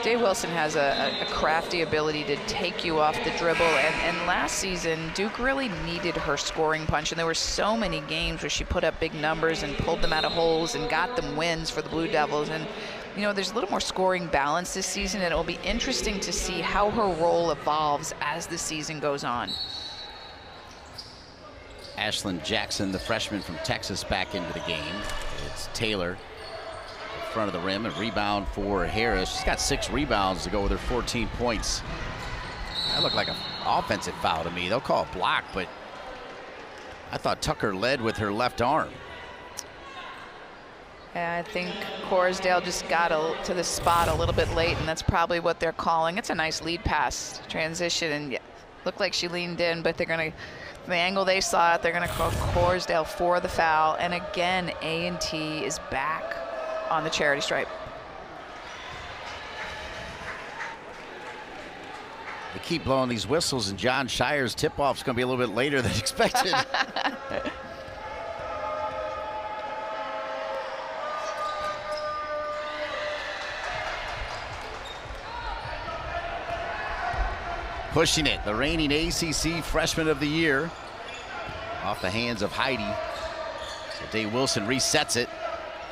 Day Wilson has a crafty ability to take you off the dribble, and last season Duke really needed her scoring punch, and there were so many games where she put up big numbers and pulled them out of holes and got them wins for the Blue Devils. And you know, there's a little more scoring balance this season, and it will be interesting to see how her role evolves as the season goes on. Ashlyn Jackson, the freshman from Texas, back into the game. It's Taylor in front of the rim, and rebound for Harris. She's got 6 rebounds to go with her 14 points. That looked like an offensive foul to me. They'll call a block, but I thought Tucker led with her left arm. I think Corsdale just got to the spot a little bit late, and that's probably what they're calling. It's a nice lead pass transition, and looked like she leaned in, but they're going to, the angle they saw it, they're going to call Corsdale for the foul. And again, A&T is back on the charity stripe. They keep blowing these whistles, and John Shire's tip-off's going to be a little bit later than expected. Pushing it, the reigning ACC Freshman of the Year, off the hands of Heidi. So Day Wilson resets it,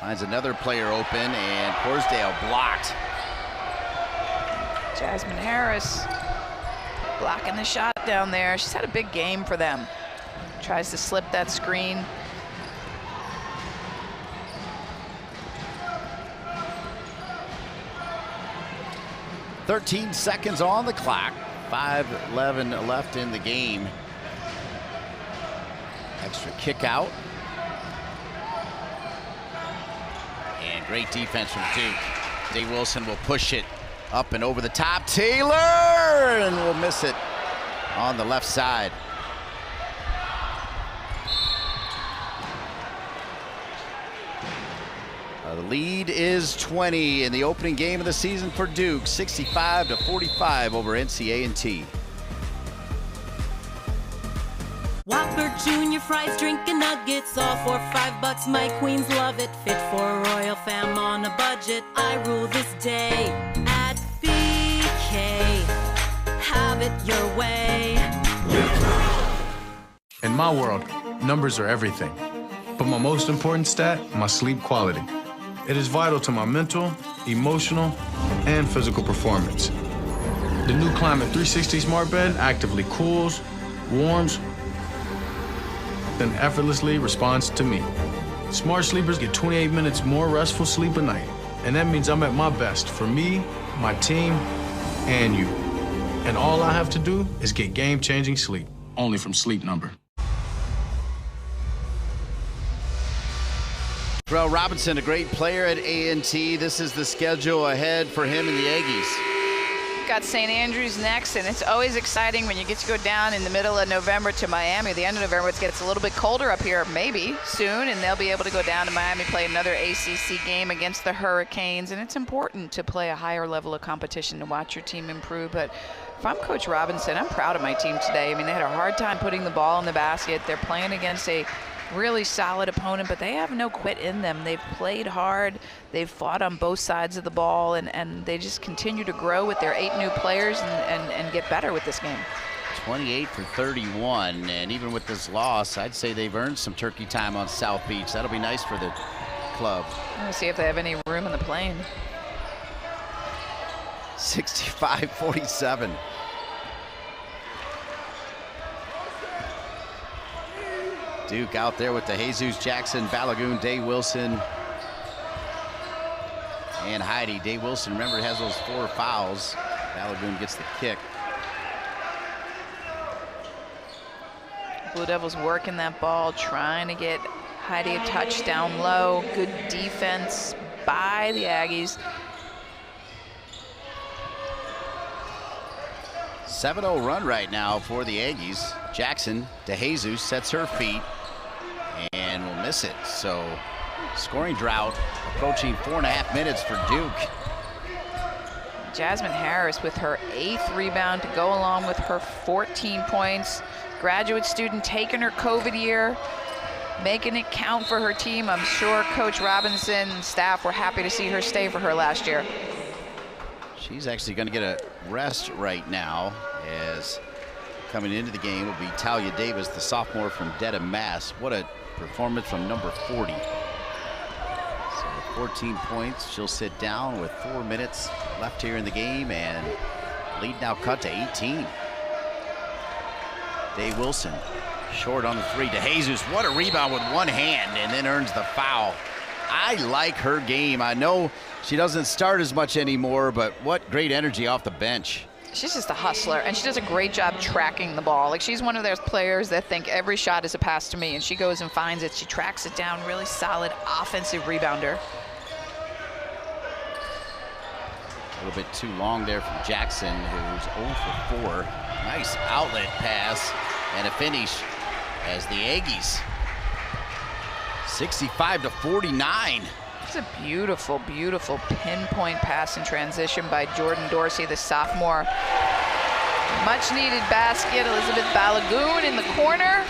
finds another player open, and Corsdale blocked. Jazmin HArris blocking the shot down there. She's had a big game for them. Tries to slip that screen. "13 seconds on the clock. 5:11 left in the game. Extra kick out. And great defense from Duke. Day Wilson will push it up and over the top. Taylor, and will miss it on the left side. The lead is 20 in the opening game of the season for Duke, 65-45 over NC A&T. Whopper, junior fries, drinking nuggets, all for $5. My queens love it. Fit for royal fam on a budget. I rule this day at BK. Have it your way. In my world, numbers are everything. But my most important stat, my sleep quality. It is vital to my mental, emotional, and physical performance. The new Climate 360 smart bed actively cools, warms, then effortlessly responds to me. Smart sleepers get 28 minutes more restful sleep a night. And that means I'm at my best for me, my team, and you. And all I have to do is get game-changing sleep, only from Sleep Number. Terrell Robinson, a great player at A&T. This is the schedule ahead for him and the Aggies. Got St. Andrews next, and it's always exciting when you get to go down in the middle of November to Miami. The end of November, it gets a little bit colder up here, maybe soon, and they'll be able to go down to Miami, play another ACC game against the Hurricanes. And it's important to play a higher level of competition to watch your team improve. But if I'm Coach Robinson, I'm proud of my team today. I mean, they had a hard time putting the ball in the basket. They're playing against a really solid opponent, but they have no quit in them. They've played hard. They've fought on both sides of the ball, and they just continue to grow with their 8 new players and get better with this game. 28 for 31, and even with this loss, I'd say they've earned some turkey time on South Beach. That'll be nice for the club. Let's see if they have any room in the plane. 65-47. Duke out there with the Jesus, Jackson, Balagoon, Day Wilson, and Heidi. Day Wilson, remember, has those 4 fouls. Balagoon gets the kick. Blue Devils working that ball, trying to get Heidi a touchdown low. Good defense by the Aggies. 7-0 run right now for the Aggies. Jackson, DeJesus sets her feet and will miss it. So scoring drought approaching 4.5 minutes for Duke. Jazmin HArris with her 8th rebound to go along with her 14 points. Graduate student taking her COVID year, making it count for her team. I'm sure Coach Robinson and staff were happy to see her stay for her last year. She's actually going to get a rest right now, as coming into the game will be Talia Davis, the sophomore from Dedham, Mass. What a performance from number 40. So 14 points. She'll sit down with 4 minutes left here in the game, and lead now cut to 18. Day Wilson short on the 3. DeJesus, what a rebound with one hand, and then earns the foul. I like her game. I know she doesn't start as much anymore, but what great energy off the bench. She's just a hustler, and she does a great job tracking the ball. Like, she's one of those players that think every shot is a pass to me, and she goes and finds it. She tracks it down. Really solid offensive rebounder. A little bit too long there from Jackson, who's 0 for 4. Nice outlet pass and a finish as the Aggies 65-49. It's a beautiful, beautiful pinpoint pass in transition by Jordan Dorsey, the sophomore. Much needed basket. Elizabeth Balagoon in the corner.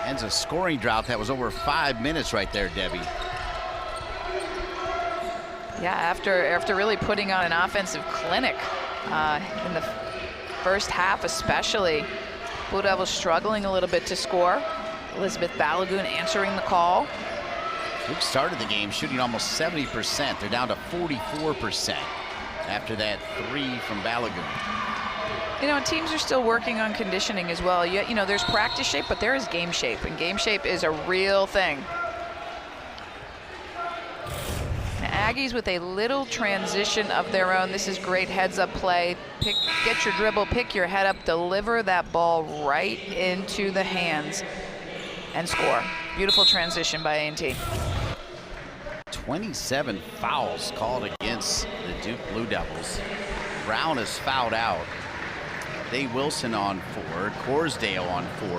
Ends a scoring drought that was over 5 minutes right there, Debbie. Yeah, after really putting on an offensive clinic in the first half especially. Blue Devils struggling a little bit to score. Elizabeth Balagoon answering the call. Duke started the game shooting almost 70%. They're down to 44% after that 3 from Balagoon. You know, teams are still working on conditioning as well. You know, there's practice shape, but there is game shape, and game shape is a real thing. Aggies with a little transition of their own. This is great heads-up play. Get your dribble, pick your head up, deliver that ball right into the hands, and score. Beautiful transition by A&T. 27 fouls called against the Duke Blue Devils. Brown is fouled out. Day Wilson on 4, Corsdale on 4.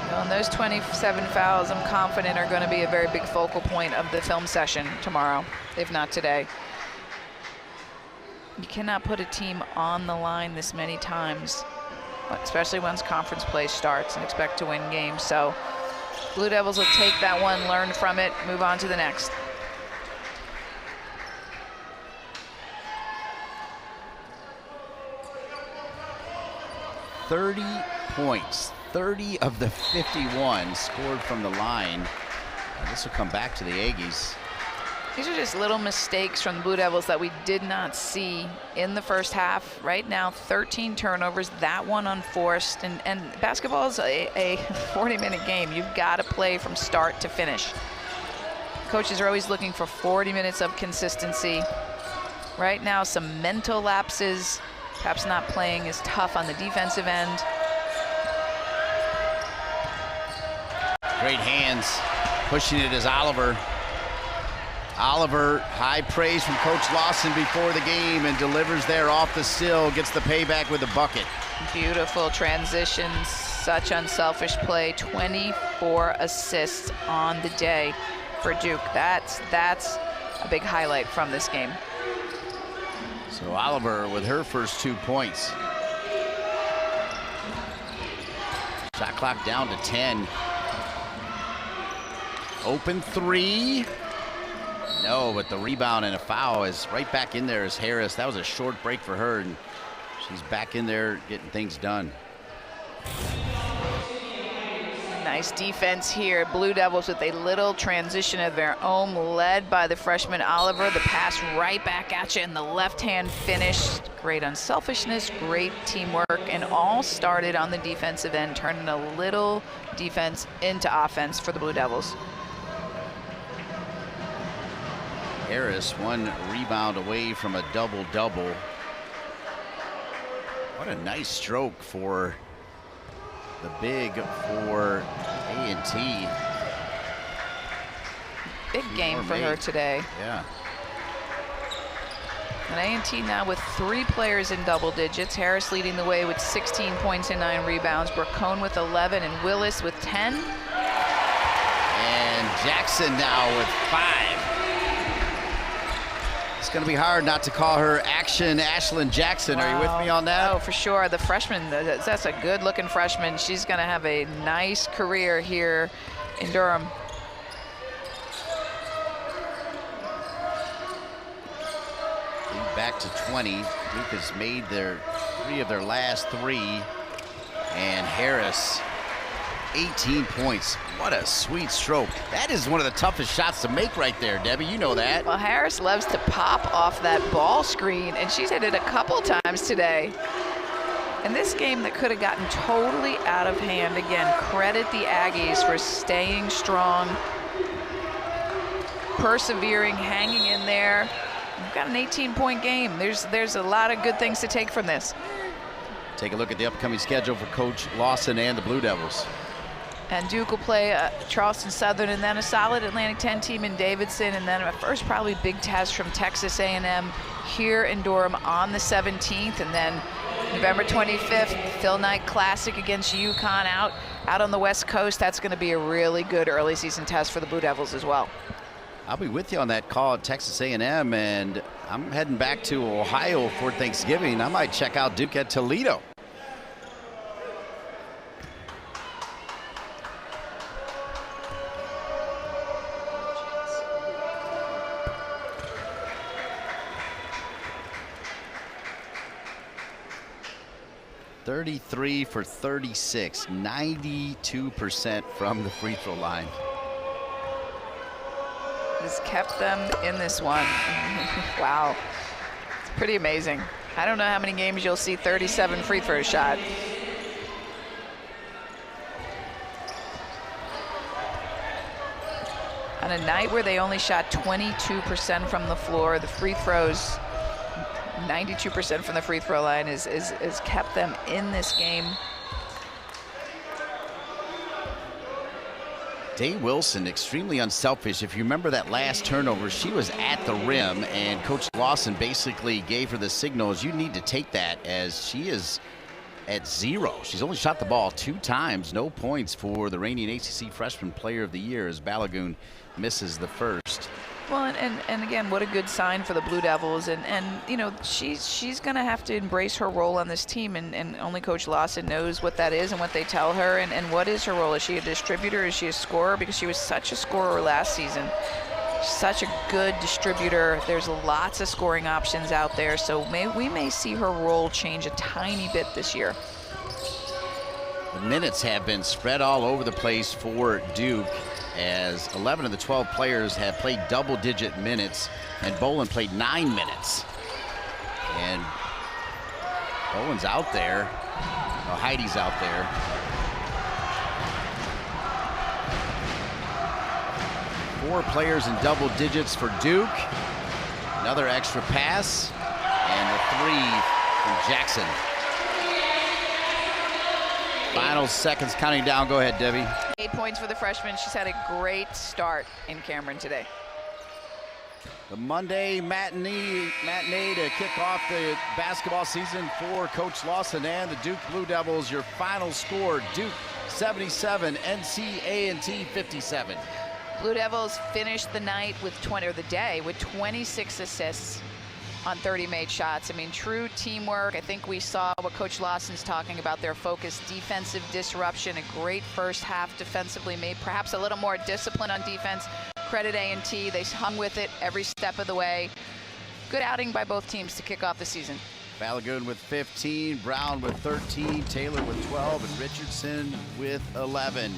Well, and those 27 fouls, I'm confident, are going to be a very big focal point of the film session tomorrow, if not today. You cannot put a team on the line this many times, especially once conference play starts, and expect to win games. So Blue Devils will take that one, learn from it, move on to the next. .30 points. 30 of the 51 scored from the line. This will come back to the Aggies. These are just little mistakes from the Blue Devils that we did not see in the first half. Right now, 13 turnovers, that one unforced. And basketball is a 40-minute game. You've got to play from start to finish. Coaches are always looking for 40 minutes of consistency. Right now, some mental lapses, perhaps not playing as tough on the defensive end. Great hands, pushing it is Oliver. Oliver, high praise from Coach Lawson before the game and delivers there off the sill, gets the payback with a bucket. Beautiful transitions, such unselfish play, 24 assists on the day for Duke. That's a big highlight from this game. So Oliver with her first 2 points. Shot clock down to 10. Open three. No, but the rebound and a foul is right back in there as Harris. That was a short break for her, and she's back in there getting things done. Nice defense here. Blue Devils with a little transition of their own, led by the freshman Oliver. The pass right back at you, and the left-hand finish. Great unselfishness, great teamwork, and all started on the defensive end, turning a little defense into offense for the Blue Devils. Harris, 1 rebound away from a double-double. What a nice stroke for the big for A&T. Big game for her today. Yeah. And A&T now with 3 players in double digits. Harris leading the way with 16 points and 9 rebounds. Bracone with 11 and Willis with 10. And Jackson now with 5. It's going to be hard not to call her Action Ashlyn Jackson. Wow. Are you with me on that? Oh, for sure. The freshman, that's a good-looking freshman. She's going to have a nice career here in Durham. Lead back to 20. Duke has made 3 of their last 3. And Harris, 18 points. What a sweet stroke. That is one of the toughest shots to make right there, Debbie. You know that. Well, Harris loves to pop off that ball screen, and she's hit it a couple times today. And this game that could have gotten totally out of hand, again, credit the Aggies for staying strong, persevering, hanging in there. We've got an 18-point game. There's a lot of good things to take from this. Take a look at the upcoming schedule for Coach Lawson and the Blue Devils. And Duke will play Charleston Southern, and then a solid Atlantic 10 team in Davidson, and then a first probably big test from Texas A&M here in Durham on the 17th, and then November 25th, Phil Knight Classic against UConn out on the West Coast. That's going to be a really good early season test for the Blue Devils as well. I'll be with you on that call at Texas A&M, and I'm heading back to Ohio for Thanksgiving. I might check out Duke at Toledo. .33 for 36, 92% from the free throw line. Has kept them in this one. Wow, it's pretty amazing. I don't know how many games you'll see 37 free throw shot. On a night where they only shot 22% from the floor, the free throws, 92% from the free throw line is kept them in this game. Day Wilson, extremely unselfish. If you remember that last turnover, she was at the rim, and Coach Lawson basically gave her the signals, you need to take that, as she is at 0. She's only shot the ball 2 times, no points for the reigning ACC Freshman Player of the Year as Balagoon misses the first. Well, and again, what a good sign for the Blue Devils, and you know, she's going to have to embrace her role on this team, and only Coach Lawson knows what that is and what they tell her, and what is her role. Is she a distributor? Is she a scorer? Because she was such a scorer last season. Such a good distributor. There's lots of scoring options out there, so we may see her role change a tiny bit this year. The minutes have been spread all over the place for Duke, as 11 of the 12 players have played double-digit minutes, and Bolin played 9 minutes. And Bolin's out there. Oh, Heidi's out there. Four players in double digits for Duke. Another extra pass, and the three from Jackson. Final seconds counting down. Go ahead, Debbie. 8 points for the freshman. She's had a great start in Cameron today. The Monday matinee to kick off the basketball season for Coach Lawson and the Duke Blue Devils. Your final score, Duke 77, NC A&T 57. Blue Devils finished the night with 26 assists on 30 made shots. I mean, true teamwork. I think we saw what Coach Lawson's talking about, their focus, defensive disruption, a great first half defensively, made perhaps a little more discipline on defense. Credit A&T, they hung with it every step of the way. Good outing by both teams to kick off the season. Balagoon with 15, Brown with 13, Taylor with 12, and Richardson with 11.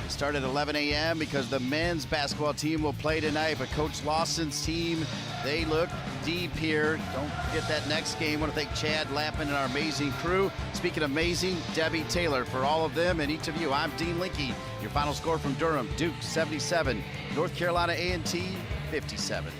It started at 11 a.m. because the men's basketball team will play tonight, but Coach Lawson's team, they look deep here. Don't forget that next game. I want to thank Chad Lappin and our amazing crew. Speaking of amazing, Debbie Taylor. For all of them and each of you, I'm Dean Linke. Your final score from Durham, Duke 77, North Carolina A&T 57.